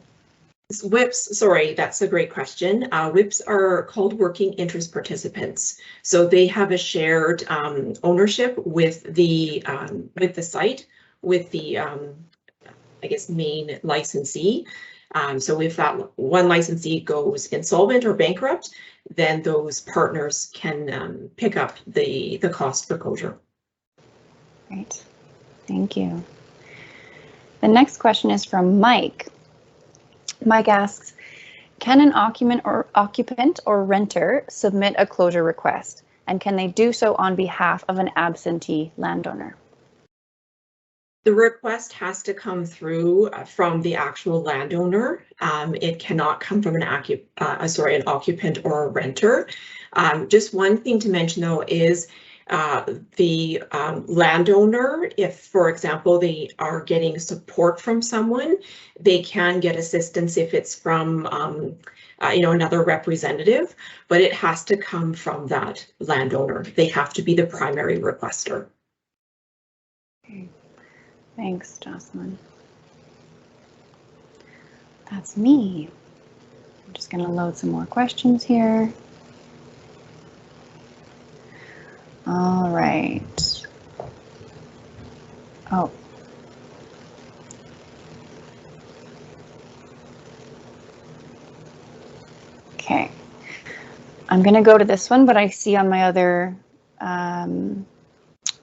WIPs, sorry, that's a great question. WIPs are called working interest participants. So they have a shared ownership with the site, with the, I guess, main licensee. So if that one licensee goes insolvent or bankrupt, then those partners can pick up the cost for closure. Great, thank you. The next question is from Mike. Mike asks, can an occupant or renter submit a closure request, and can they do so on behalf of an absentee landowner? The request has to come through from the actual landowner. It cannot come from an occupant or a renter. Just one thing to mention though is the landowner, if, for example, they are getting support from someone, they can get assistance if it's from another representative, but it has to come from that landowner. They have to be the primary requester. Okay. Thanks, Jocelyn. That's me. I'm just going to load some more questions here. All right. Oh. Okay. I'm going to go to this one, but I see on my other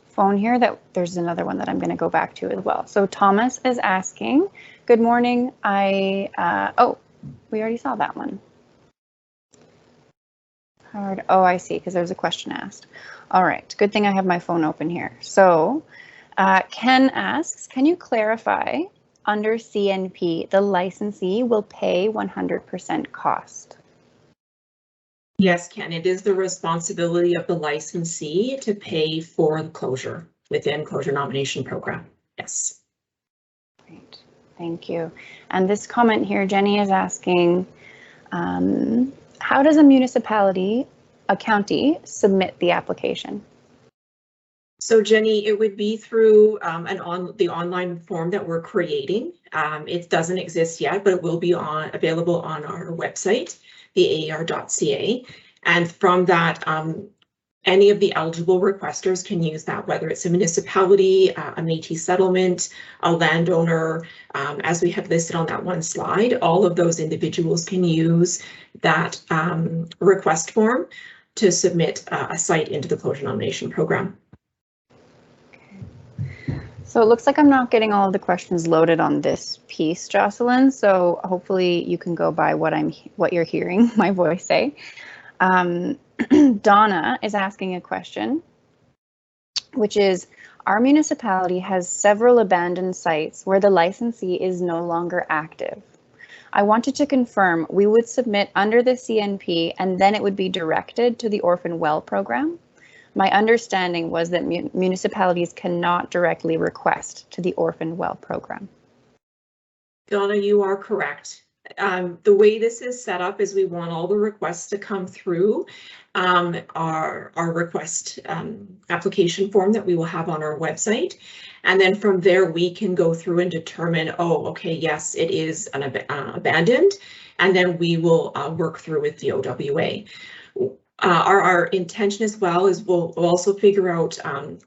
phone here that there's another one that I'm going to go back to as well. So Thomas is asking, good morning. Oh, we already saw that one. Oh, I see, because there's a question asked. All right, good thing I have my phone open here. So Ken asks, can you clarify under CNP, the licensee will pay 100% cost? Yes, Ken, it is the responsibility of the licensee to pay for the closure within closure nomination program. Yes. Great, thank you. And this comment here, Jenny is asking, how does a municipality, a county, submit the application? So Jenny, it would be through the online form that we're creating. It doesn't exist yet, but it will be available on our website, the AER.ca. And from that, any of the eligible requesters can use that, whether it's a municipality, a Metis settlement, a landowner, as we have listed on that one slide. All of those individuals can use that request form to submit a site into the closure nomination program. So it looks like I'm not getting all of the questions loaded on this piece, Jocelyn. So hopefully you can go by what you're hearing my voice say. Donna is asking a question, which is, our municipality has several abandoned sites where the licensee is no longer active. I wanted to confirm we would submit under the CNP and then it would be directed to the Orphan Well program. My understanding was that municipalities cannot directly request to the Orphan Well program. Donna, you are correct. The way this is set up is we want all the requests to come through our request application form that we will have on our website. And then from there, we can go through and determine, oh, okay, yes, it is an abandoned. And then we will work through with the OWA. Our intention as well is we'll also figure out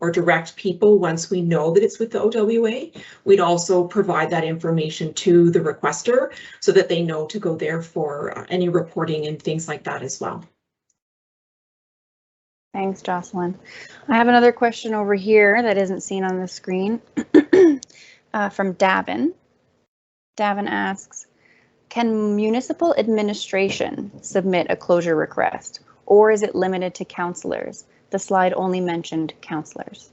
or direct people once we know that it's with the OWA. We'd also provide that information to the requester so that they know to go there for any reporting and things like that as well. Thanks, Jocelyn. I have another question over here that isn't seen on the screen from Davin. Davin asks, can municipal administration submit a closure request? Or is it limited to councillors? The slide only mentioned councillors.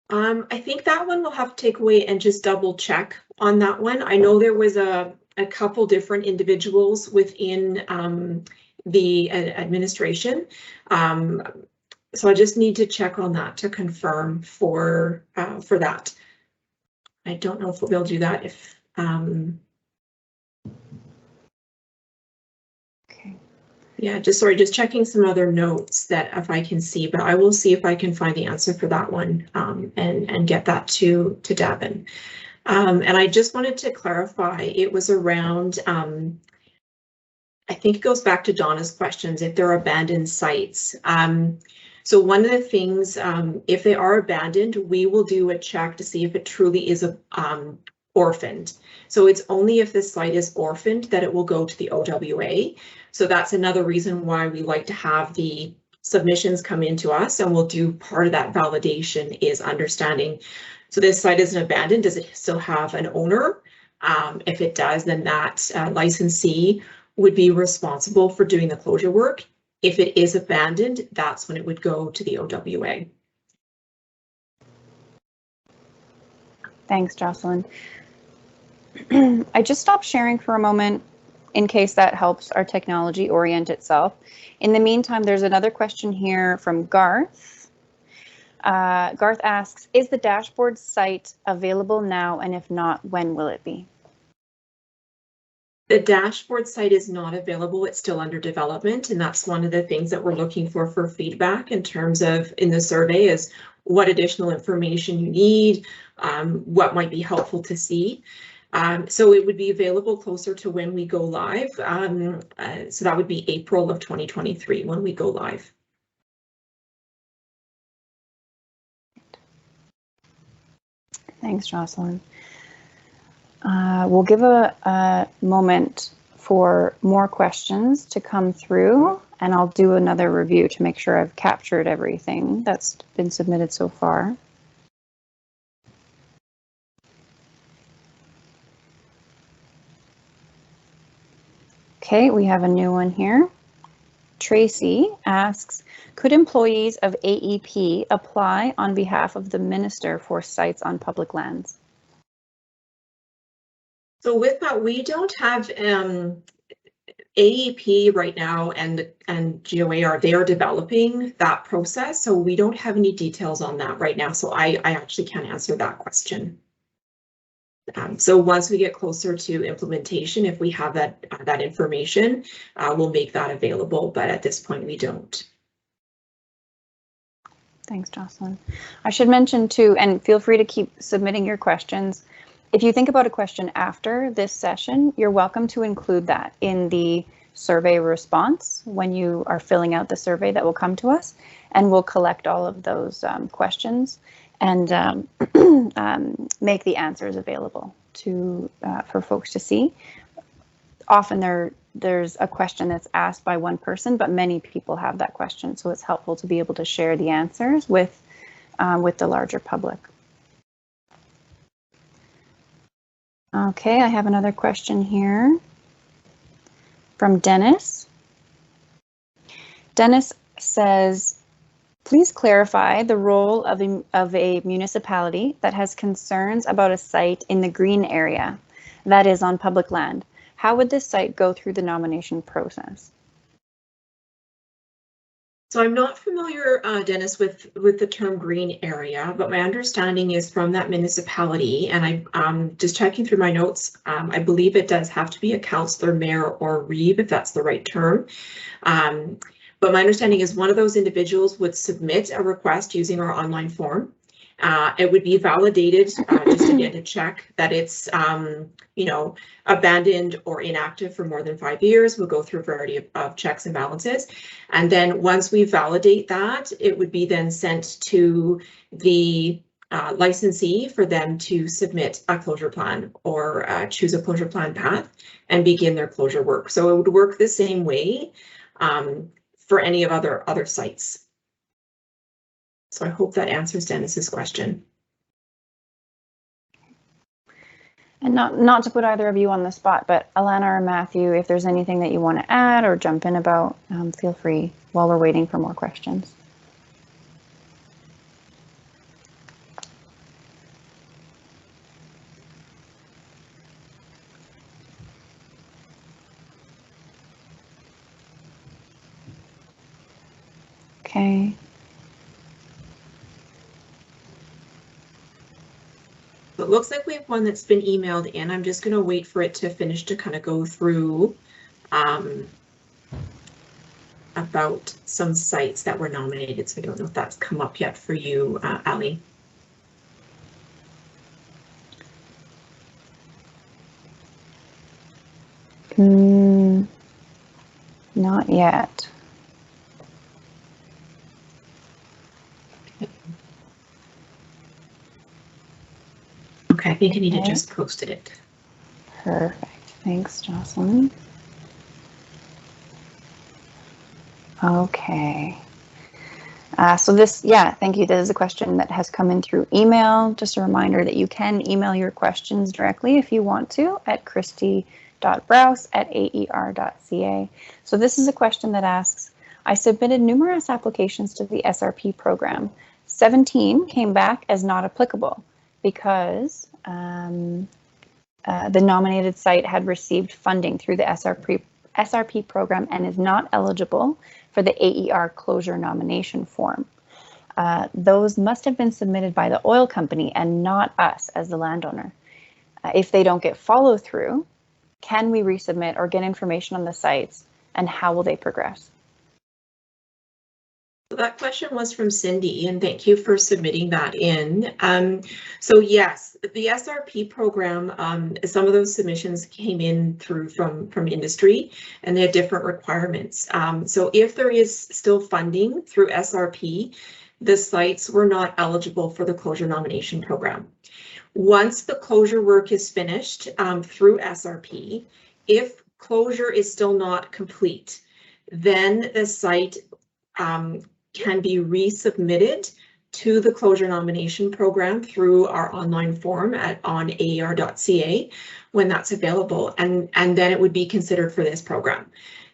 I think that one we'll have to take away and just double check on that one. I know there was a couple different individuals within the administration. So I just need to check on that to confirm for that. I don't know if we'll be able to do that if. Okay. Yeah, just checking some other notes that if I can see, but I will see if I can find the answer for that one and get that to Devin. And I just wanted to clarify, it was around, I think it goes back to Donna's questions, if they're abandoned sites. So one of the things, if they are abandoned, we will do a check to see if it truly is orphaned. So it's only if the site is orphaned that it will go to the OWA. So that's another reason why we like to have the submissions come into us, and we'll do part of that validation is understanding. So this site isn't abandoned, does it still have an owner? If it does, then that licensee would be responsible for doing the closure work. If it is abandoned, that's when it would go to the OWA. Thanks, Jocelyn. I just stopped sharing for a moment in case that helps our technology orient itself. In the meantime, there's another question here from Garth. Garth asks, is the dashboard site available now? And if not, when will it be? The dashboard site is not available. It's still under development. And that's one of the things that we're looking for feedback in terms of in the survey is what additional information you need, what might be helpful to see. So it would be available closer to when we go live. So that would be April of 2023 when we go live. Thanks, Jocelyn. We'll give a moment for more questions to come through, and I'll do another review to make sure I've captured everything that's been submitted so far. Okay, we have a new one here. Tracy asks, could employees of AEP apply on behalf of the minister for sites on public lands? So with that, we don't have AEP right now, and GOA they are developing that process. So we don't have any details on that right now. So I actually can't answer that question. So once we get closer to implementation, if we have that information, we'll make that available. But at this point, we don't. Thanks, Jocelyn. I should mention too, and feel free to keep submitting your questions. If you think about a question after this session, you're welcome to include that in the survey response when you are filling out the survey that will come to us, and we'll collect all of those questions and make the answers available to for folks to see. Often there's a question that's asked by one person, but many people have that question, so it's helpful to be able to share the answers with the larger public. Okay, I have another question here from Dennis. Dennis says, please clarify the role of a municipality that has concerns about a site in the green area that is on public land. How would this site go through the nomination process? So I'm not familiar, Dennis, with the term green area, but my understanding is from that municipality, and I'm just checking through my notes. I believe it does have to be a councillor, mayor, or reeve, if that's the right term. But my understanding is one of those individuals would submit a request using our online form. It would be validated just again to check that it's abandoned or inactive for more than 5 years. We'll go through a variety of checks and balances. And then once we validate that, it would be then sent to the licensee for them to submit a closure plan or choose a closure plan path and begin their closure work. So it would work the same way for any of other sites. So I hope that answers Dennis's question. And not to put either of you on the spot, but Alana or Matthew, if there's anything that you want to add or jump in about, feel free while we're waiting for more questions. Okay. It looks like we have one that's been emailed in. I'm just going to wait for it to finish to kind of go through about some sites that were nominated. So I don't know if that's come up yet for you, Ali. Not yet. Okay, I think Anita just posted it. Perfect. Thanks, Jocelyn. Okay. So this, thank you. This is a question that has come in through email. Just a reminder that you can email your questions directly if you want to at christy.browse@aer.ca. So this is a question that asks, I submitted numerous applications to the SRP program. 17 came back as not applicable because the nominated site had received funding through the SRP program and is not eligible for the AER closure nomination form. Those must have been submitted by the oil company and not us as the landowner. If they don't get follow through, can we resubmit or get information on the sites, and how will they progress? So that question was from Cindy, and thank you for submitting that in. So yes, the SRP program, some of those submissions came in through from industry, and they had different requirements. So if there is still funding through SRP, the sites were not eligible for the closure nomination program. Once the closure work is finished through SRP, if closure is still not complete, then the site can be resubmitted to the closure nomination program through our online form on aer.ca when that's available, and then it would be considered for this program.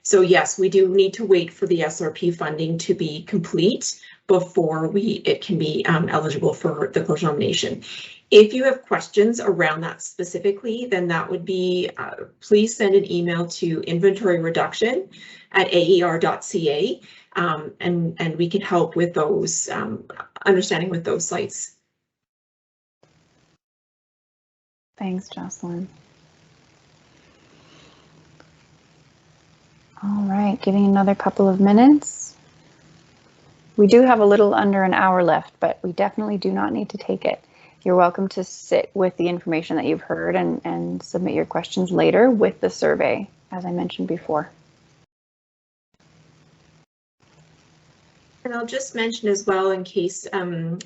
So yes, we do need to wait for the SRP funding to be complete before it can be eligible for the closure nomination. If you have questions around that specifically, then that would be, please send an email to inventoryreduction@aer.ca, and we can help with those, understanding with those sites. Thanks, Jocelyn. All right, giving another couple of minutes. We do have a little under an hour left, but we definitely do not need to take it. You're welcome to sit with the information that you've heard and submit your questions later with the survey, as I mentioned before. And I'll just mention as well, in case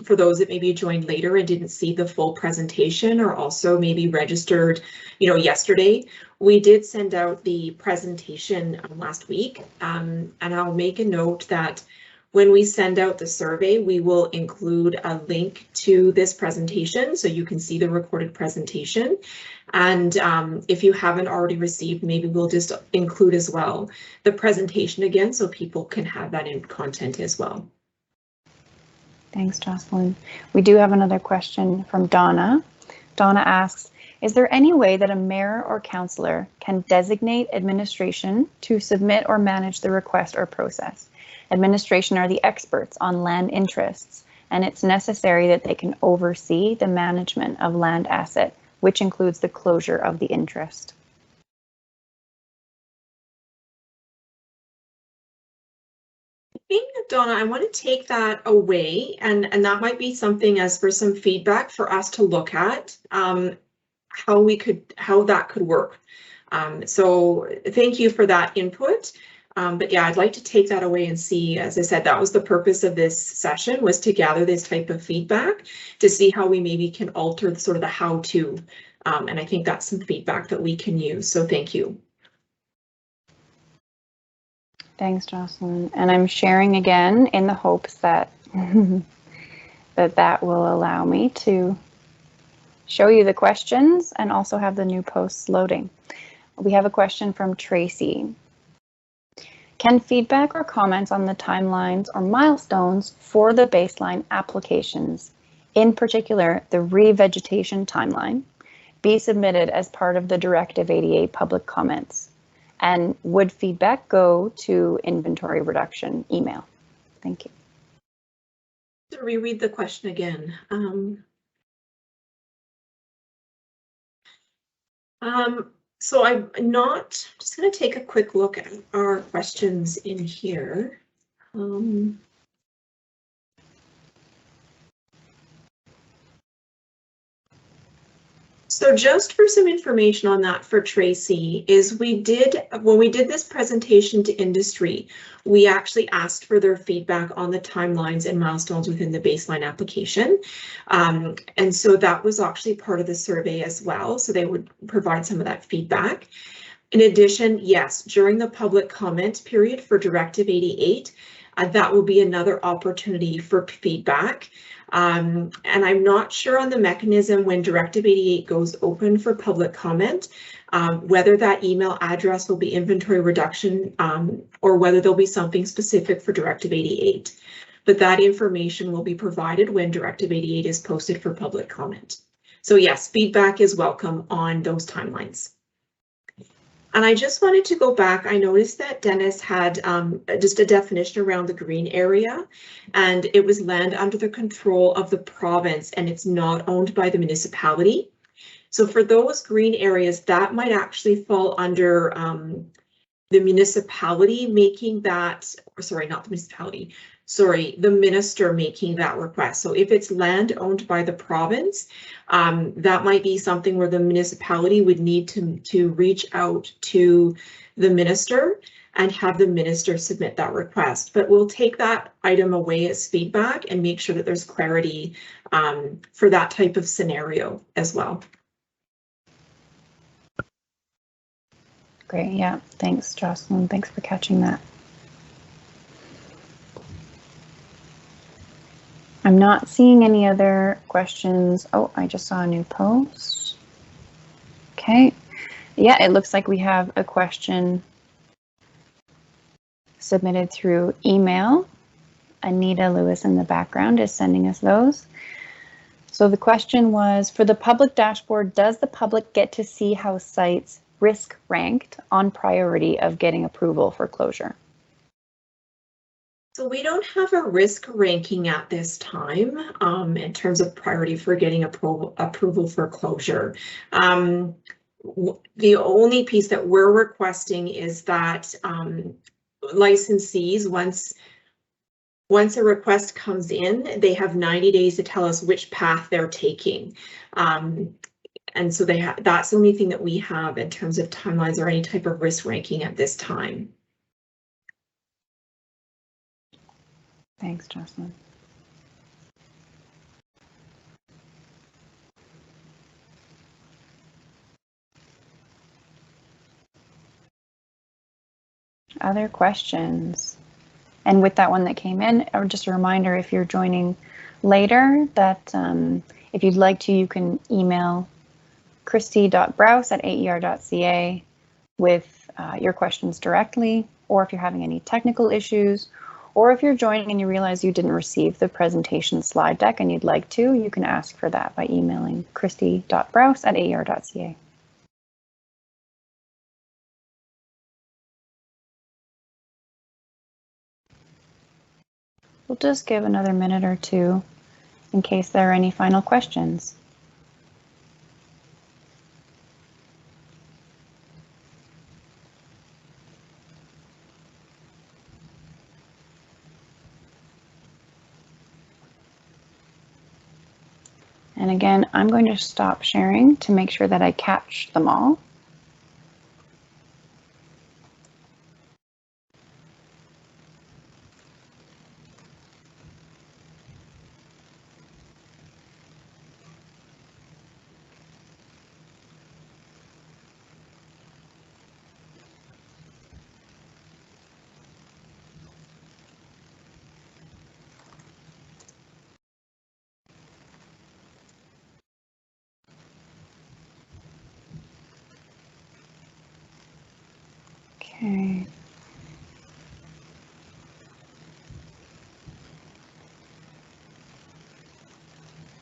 for those that maybe joined later and didn't see the full presentation, or also maybe registered, yesterday, we did send out the presentation last week, and I'll make a note that when we send out the survey, we will include a link to this presentation so you can see the recorded presentation. And if you haven't already received, maybe we'll just include as well the presentation again so people can have that in content as well. Thanks, Jocelyn. We do have another question from Donna. Donna asks, is there any way that a mayor or councillor can designate administration to submit or manage the request or process? Administration are the experts on land interests, and it's necessary that they can oversee the management of land asset, which includes the closure of the interest. I think, Donna, I want to take that away, and that might be something as for some feedback for us to look at, how that could work. So thank you for that input. But yeah, I'd like to take that away and see, as I said, that was the purpose of this session, was to gather this type of feedback to see how we maybe can alter sort of the how-to. And I think that's some feedback that we can use. So thank you. Thanks, Jocelyn. And I'm sharing again in the hopes that that will allow me to show you the questions and also have the new posts loading. We have a question from Tracy. Can feedback or comments on the timelines or milestones for the baseline applications, in particular the revegetation timeline, be submitted as part of the Directive 88 public comments? And would feedback go to inventory reduction email? Thank you. To reread the question again. So I'm just going to take a quick look at our questions in here. So just for some information on that for Tracy is when we did this presentation to industry, we actually asked for their feedback on the timelines and milestones within the baseline application. And so that was actually part of the survey as well. So they would provide some of that feedback. In addition, yes, during the public comment period for Directive 88, that will be another opportunity for feedback. And I'm not sure on the mechanism when Directive 88 goes open for public comment, whether that email address will be inventory reduction or whether there'll be something specific for Directive 88. But that information will be provided when Directive 88 is posted for public comment. So yes, feedback is welcome on those timelines. And I just wanted to go back. I noticed that Dennis had just a definition around the green area, and it was land under the control of the province, and it's not owned by the municipality. So for those green areas, that might actually fall under the municipality making that, or sorry, not the municipality, sorry, the minister making that request. So if it's land owned by the province, that might be something where the municipality would need to reach out to the minister and have the minister submit that request. But we'll take that item away as feedback and make sure that there's clarity for that type of scenario as well. Great, yeah, thanks, Jocelyn. Thanks for catching that. I'm not seeing any other questions. Oh, I just saw a new post. Okay, yeah, it looks like we have a question submitted through email. Anita Lewis in the background is sending us those. So the question was, for the public dashboard, does the public get to see how sites risk ranked on priority of getting approval for closure? So we don't have a risk ranking at this time in terms of priority for getting approval for closure. The only piece that we're requesting is that licensees, once a request comes in, they have 90 days to tell us which path they're taking. And so that's the only thing that we have in terms of timelines or any type of risk ranking at this time. Thanks, Jocelyn. Other questions? And with that one that came in, or just a reminder, if you're joining later, that if you'd like to, you can email christy.browse@aer.ca with your questions directly, or if you're having any technical issues, or if you're joining and you realize you didn't receive the presentation slide deck and you'd like to, you can ask for that by emailing christy.browse@aer.ca. We'll just give another minute or two in case there are any final questions. And again, I'm going to stop sharing to make sure that I catch them all. Okay.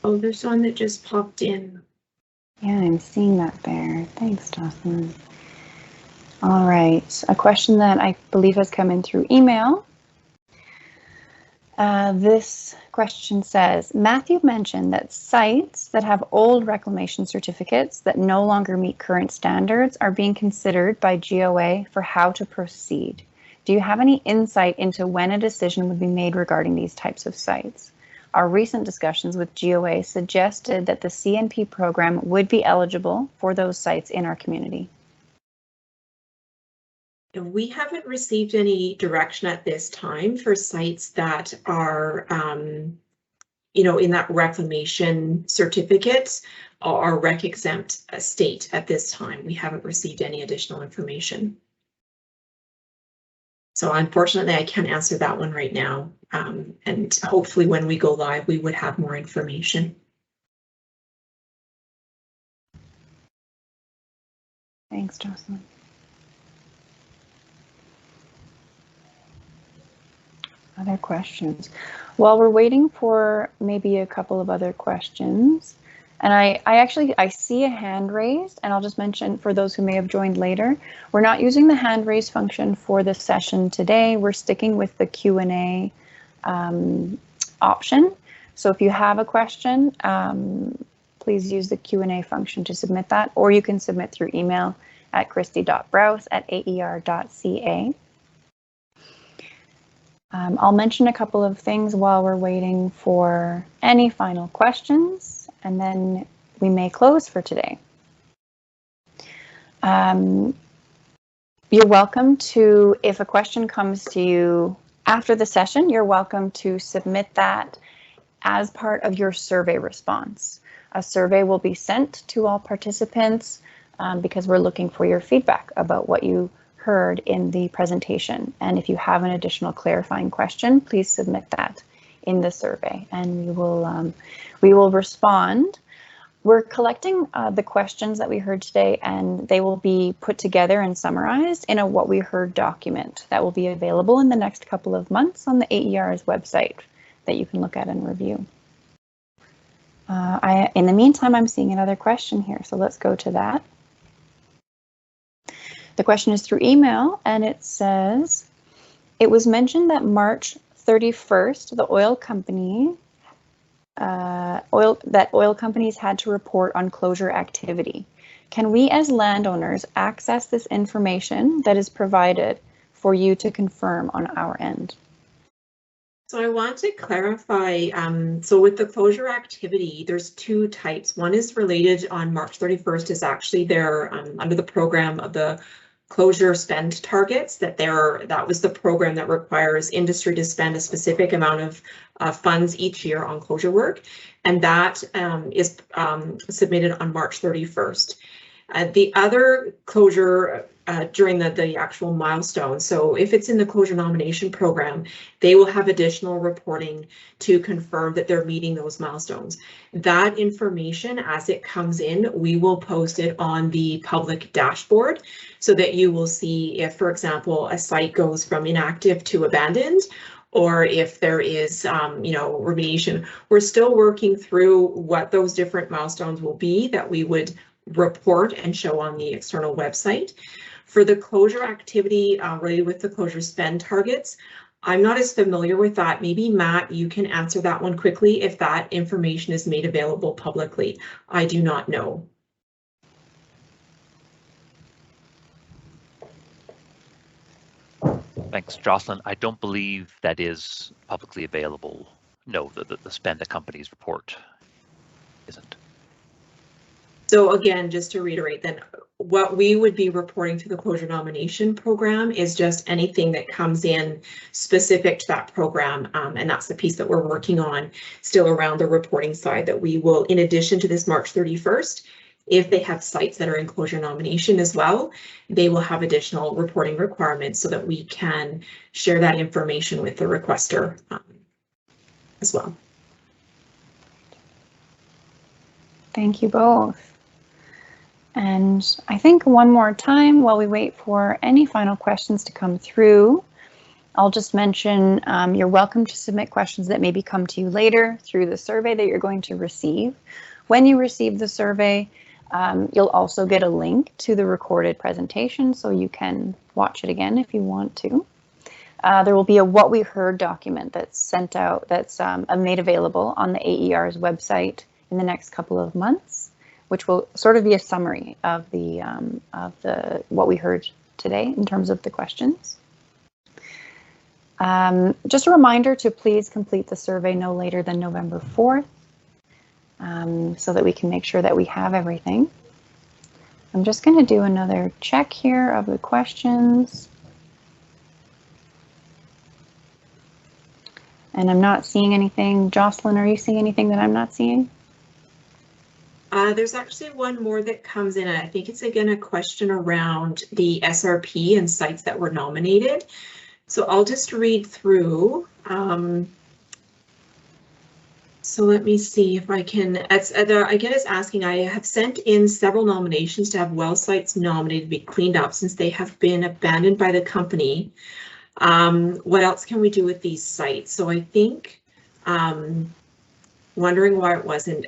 Oh, there's one that just popped in. Yeah, I'm seeing that there. Thanks, Jocelyn. All right, a question that I believe has come in through email. This question says, Matthew mentioned that sites that have old reclamation certificates that no longer meet current standards are being considered by GOA for how to proceed. Do you have any insight into when a decision would be made regarding these types of sites? Our recent discussions with GOA suggested that the CNP program would be eligible for those sites in our community. We haven't received any direction at this time for sites that are, in that reclamation certificate or rec exempt state at this time. We haven't received any additional information. So unfortunately, I can't answer that one right now. And hopefully when we go live, we would have more information. Thanks, Jocelyn. Other questions? While we're waiting for maybe a couple of other questions, and I see a hand raised, and I'll just mention for those who may have joined later, we're not using the hand raise function for this session today. We're sticking with the Q&A option. So if you have a question, please use the Q&A function to submit that, or you can submit through email at christy.browse@aer.ca. I'll mention a couple of things while we're waiting for any final questions, and then we may close for today. You're welcome to, if a question comes to you after the session, you're welcome to submit that as part of your survey response. A survey will be sent to all participants because we're looking for your feedback about what you heard in the presentation. And if you have an additional clarifying question, please submit that in the survey and we will respond. We're collecting the questions that we heard today, and they will be put together and summarized in a what we heard document that will be available in the next couple of months on the AER's website that you can look at and review. In the meantime, I'm seeing another question here, so let's go to that. The question is through email, and it says, it was mentioned that March 31st, the oil company, oil companies had to report on closure activity. Can we as landowners access this information that is provided for you to confirm on our end? So I want to clarify, so with the closure activity, there's two types. One is related on March 31st is actually there under the program of the closure spend targets that was the program that requires industry to spend a specific amount of funds each year on closure work. And that is submitted on March 31st. The other closure during the actual milestone. So if it's in the closure nomination program, they will have additional reporting to confirm that they're meeting those milestones. That information, as it comes in, we will post it on the public dashboard so that you will see if, for example, a site goes from inactive to abandoned, or if there is, remediation. We're still working through what those different milestones will be that we would report and show on the external website. For the closure activity related with the closure spend targets, I'm not as familiar with that. Maybe Matt, you can answer that one quickly if that information is made available publicly. I do not know. Thanks, Jocelyn. I don't believe that is publicly available. No, the spend the companies report isn't. So again, just to reiterate, then what we would be reporting to the closure nomination program is just anything that comes in specific to that program. And that's the piece that we're working on still around the reporting side that we will, in addition to this March 31st, if they have sites that are in closure nomination as well, they will have additional reporting requirements so that we can share that information with the requester as well. Thank you both. And I think one more time while we wait for any final questions to come through, I'll just mention you're welcome to submit questions that maybe come to you later through the survey that you're going to receive. When you receive the survey, you'll also get a link to the recorded presentation so you can watch it again if you want to. There will be a what we heard document that's sent out, that's made available on the AER's website in the next couple of months, which will sort of be a summary of the what we heard today in terms of the questions. Just a reminder to please complete the survey no later than November 4th, so that we can make sure that we have everything. I'm just going to do another check here of the questions. And I'm not seeing anything. Jocelyn, are you seeing anything that I'm not seeing? There's actually one more that comes in, and I think it's again a question around the SRP and sites that were nominated. So I'll just read through. So let me see if I can, again, it's asking, I have sent in several nominations to have well sites nominated to be cleaned up since they have been abandoned by the company. What else can we do with these sites? So I think, wondering why it wasn't,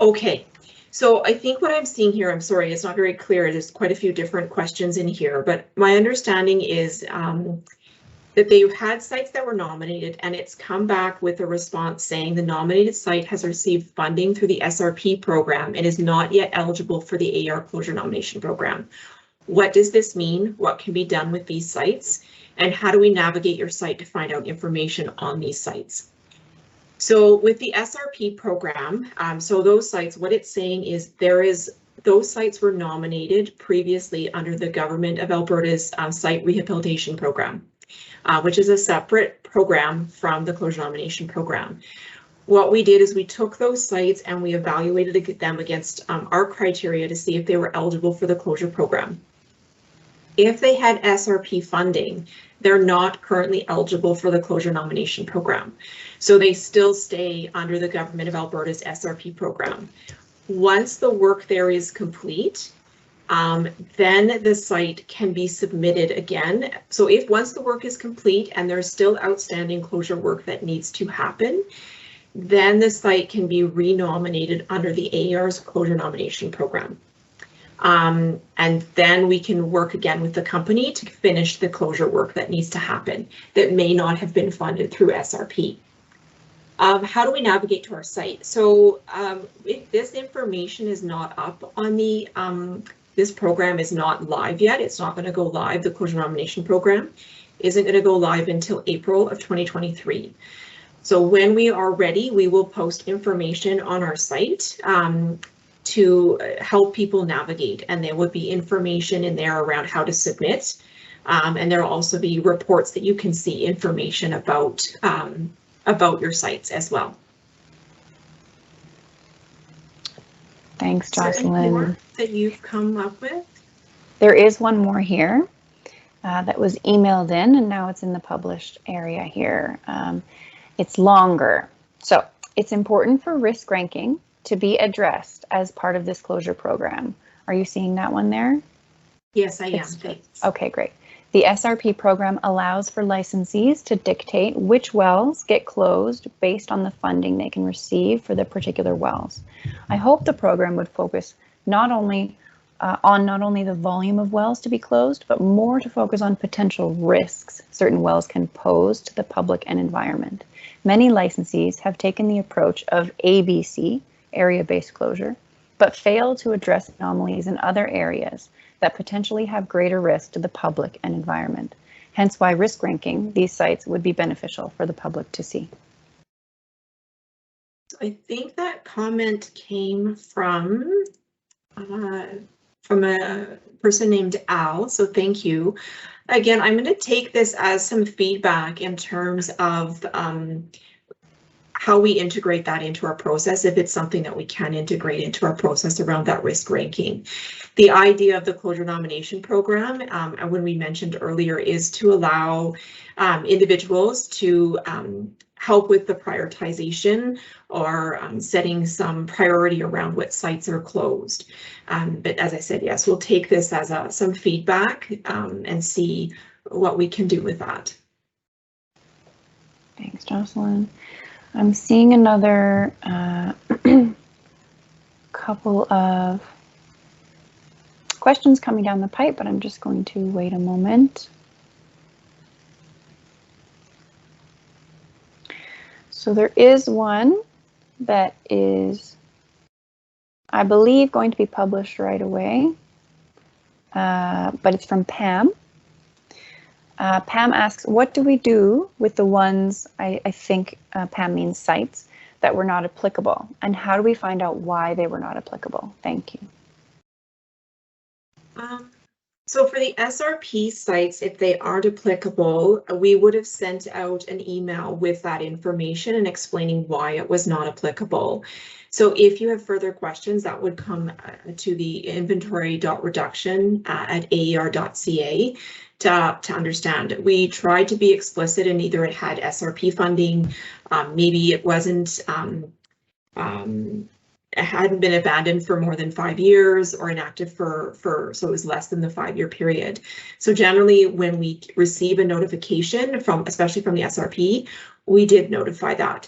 okay. So I think what I'm seeing here, I'm sorry, it's not very clear. There's quite a few different questions in here, but my understanding is that they've had sites that were nominated and it's come back with a response saying the nominated site has received funding through the SRP program and is not yet eligible for the AER closure nomination program. What does this mean? What can be done with these sites? And how do we navigate your site to find out information on these sites? So with the SRP program, so those sites, what it's saying is those sites were nominated previously under the Government of Alberta's site rehabilitation program, which is a separate program from the closure nomination program. What we did is we took those sites and we evaluated them against our criteria to see if they were eligible for the closure program. If they had SRP funding, they're not currently eligible for the closure nomination program. So they still stay under the Government of Alberta's SRP program. Once the work there is complete, then the site can be submitted again. So if once the work is complete and there's still outstanding closure work that needs to happen, then the site can be renominated under the AER's closure nomination program. And then we can work again with the company to finish the closure work that needs to happen that may not have been funded through SRP. How do we navigate to our site? So if this information is not up on the, this program is not live yet. It's not going to go live. The closure nomination program isn't going to go live until April of 2023. So when we are ready, we will post information on our site to help people navigate, and there would be information in there around how to submit, and there will also be reports that you can see information about your sites as well. Thanks, Jocelyn. Is there any more that you've come up with? There is one more here that was emailed in, and now it's in the published area here. It's longer. So it's important for risk ranking to be addressed as part of this closure program. Are you seeing that one there? Yes, I am. Thanks. Okay, great. The SRP program allows for licensees to dictate which wells get closed based on the funding they can receive for the particular wells. I hope the program would focus not only the volume of wells to be closed, but more to focus on potential risks certain wells can pose to the public and environment. Many licensees have taken the approach of ABC, area-based closure, but fail to address anomalies in other areas that potentially have greater risk to the public and environment. Hence why risk ranking these sites would be beneficial for the public to see. I think that comment came from a person named Al, so thank you. Again, I'm going to take this as some feedback in terms of how we integrate that into our process, if it's something that we can integrate into our process around that risk ranking. The idea of the closure nomination program, and when we mentioned earlier, is to allow individuals to help with the prioritization or setting some priority around what sites are closed. But as I said, yes, we'll take this as some feedback and see what we can do with that. Thanks, Jocelyn. I'm seeing another couple of questions coming down the pipe, but I'm just going to wait a moment. So there is one that is, I believe, going to be published right away, but it's from Pam. Pam asks, what do we do with the ones, I think Pam means sites, that were not applicable? And how do we find out why they were not applicable? Thank you. So for the SRP sites, if they aren't applicable, we would have sent out an email with that information and explaining why it was not applicable. So if you have further questions, that would come to the inventory.reduction at aer.ca to understand. We tried to be explicit, and either it had SRP funding, maybe it wasn't, it hadn't been abandoned for more than 5 years, or inactive so it was less than the 5-year period. So generally, when we receive a notification from, especially from the SRP, we did notify that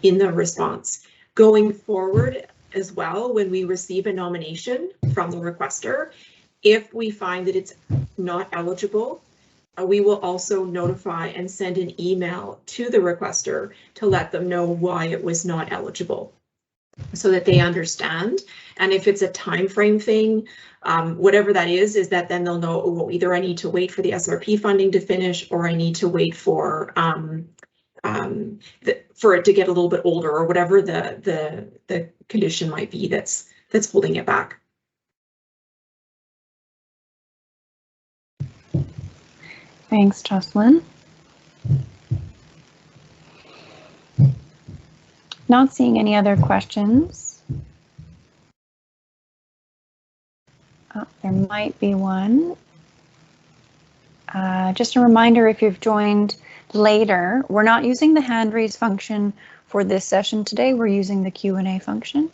in the response. Going forward as well, when we receive a nomination from the requester, if we find that it's not eligible, we will also notify and send an email to the requester to let them know why it was not eligible, so that they understand. And if it's a time frame thing, whatever that is that then they'll know, oh, either I need to wait for the SRP funding to finish, or I need to wait for it to get a little bit older, or whatever the condition might be that's holding it back. Thanks, Jocelyn. Not seeing any other questions. Oh, there might be one. Just a reminder, if you've joined later, we're not using the hand raise function for this session today. We're using the Q&A function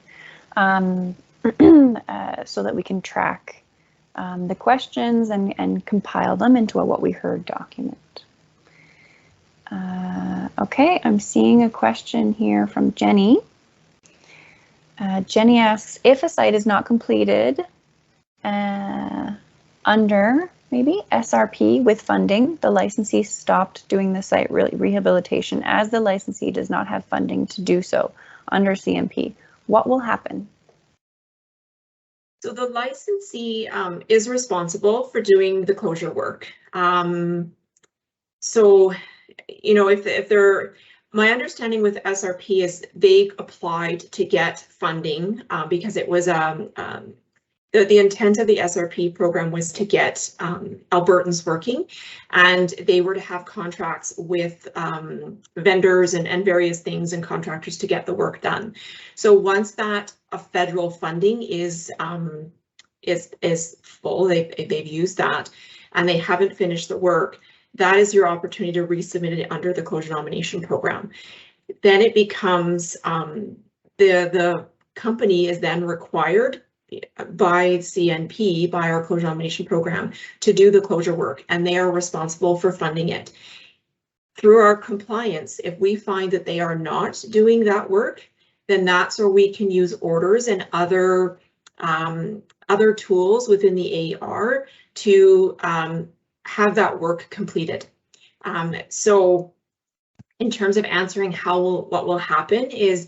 so that we can track the questions and compile them into a what we heard document. Okay, I'm seeing a question here from Jenny. Jenny asks, if a site is not completed under maybe SRP with funding, the licensee stopped doing the site rehabilitation as the licensee does not have funding to do so under CMP. What will happen? So the licensee is responsible for doing the closure work. So, you know, if they're, my understanding with SRP is they applied to get funding because it was the intent of the SRP program was to get Albertans working, and they were to have contracts with vendors and various things and contractors to get the work done. So once that federal funding is full, they've used that, and they haven't finished the work, that is your opportunity to resubmit it under the closure nomination program. Then it becomes the company is then required by CNP, by our closure nomination program, to do the closure work, and they are responsible for funding it. Through our compliance, if we find that they are not doing that work, then that's where we can use orders and other tools within the AER to have that work completed. So in terms of answering what will happen is,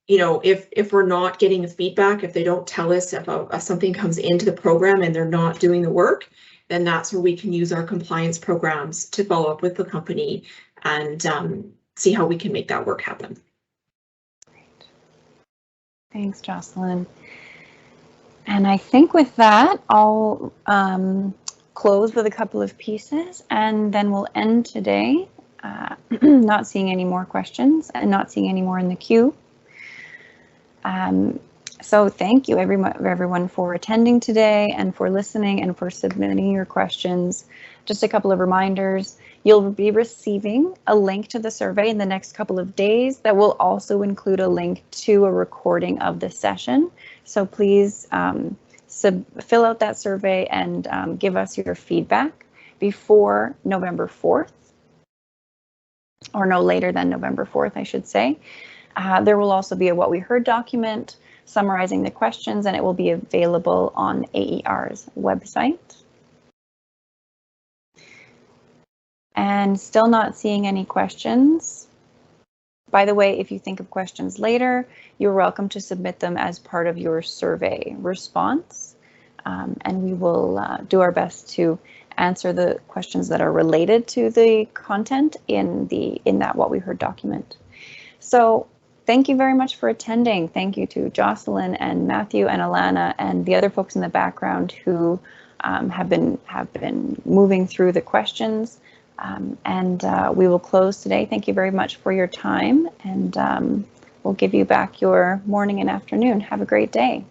you know, if we're not getting feedback, if they don't tell us if something comes into the program and they're not doing the work, then that's where we can use our compliance programs to follow up with the company and see how we can make that work happen. Great. Thanks, Jocelyn. And I think with that, I'll close with a couple of pieces, and then we'll end today. Not seeing any more questions and not seeing any more in the queue. So thank you everyone for attending today and for listening and for submitting your questions. Just a couple of reminders. You'll be receiving a link to the survey in the next couple of days that will also include a link to a recording of the session. So please fill out that survey and give us your feedback before November 4th, or no later than November 4th, I should say. There will also be a what we heard document summarizing the questions, and it will be available on AER's website. And still not seeing any questions. By the way, if you think of questions later, you're welcome to submit them as part of your survey response, and we will do our best to answer the questions that are related to the content in that What We Heard document. So thank you very much for attending. Thank you to Jocelyn and Matthew and Alana and the other folks in the background who have been moving through the questions. We will close today. Thank you very much for your time, and we'll give you back your morning and afternoon. Have a great day.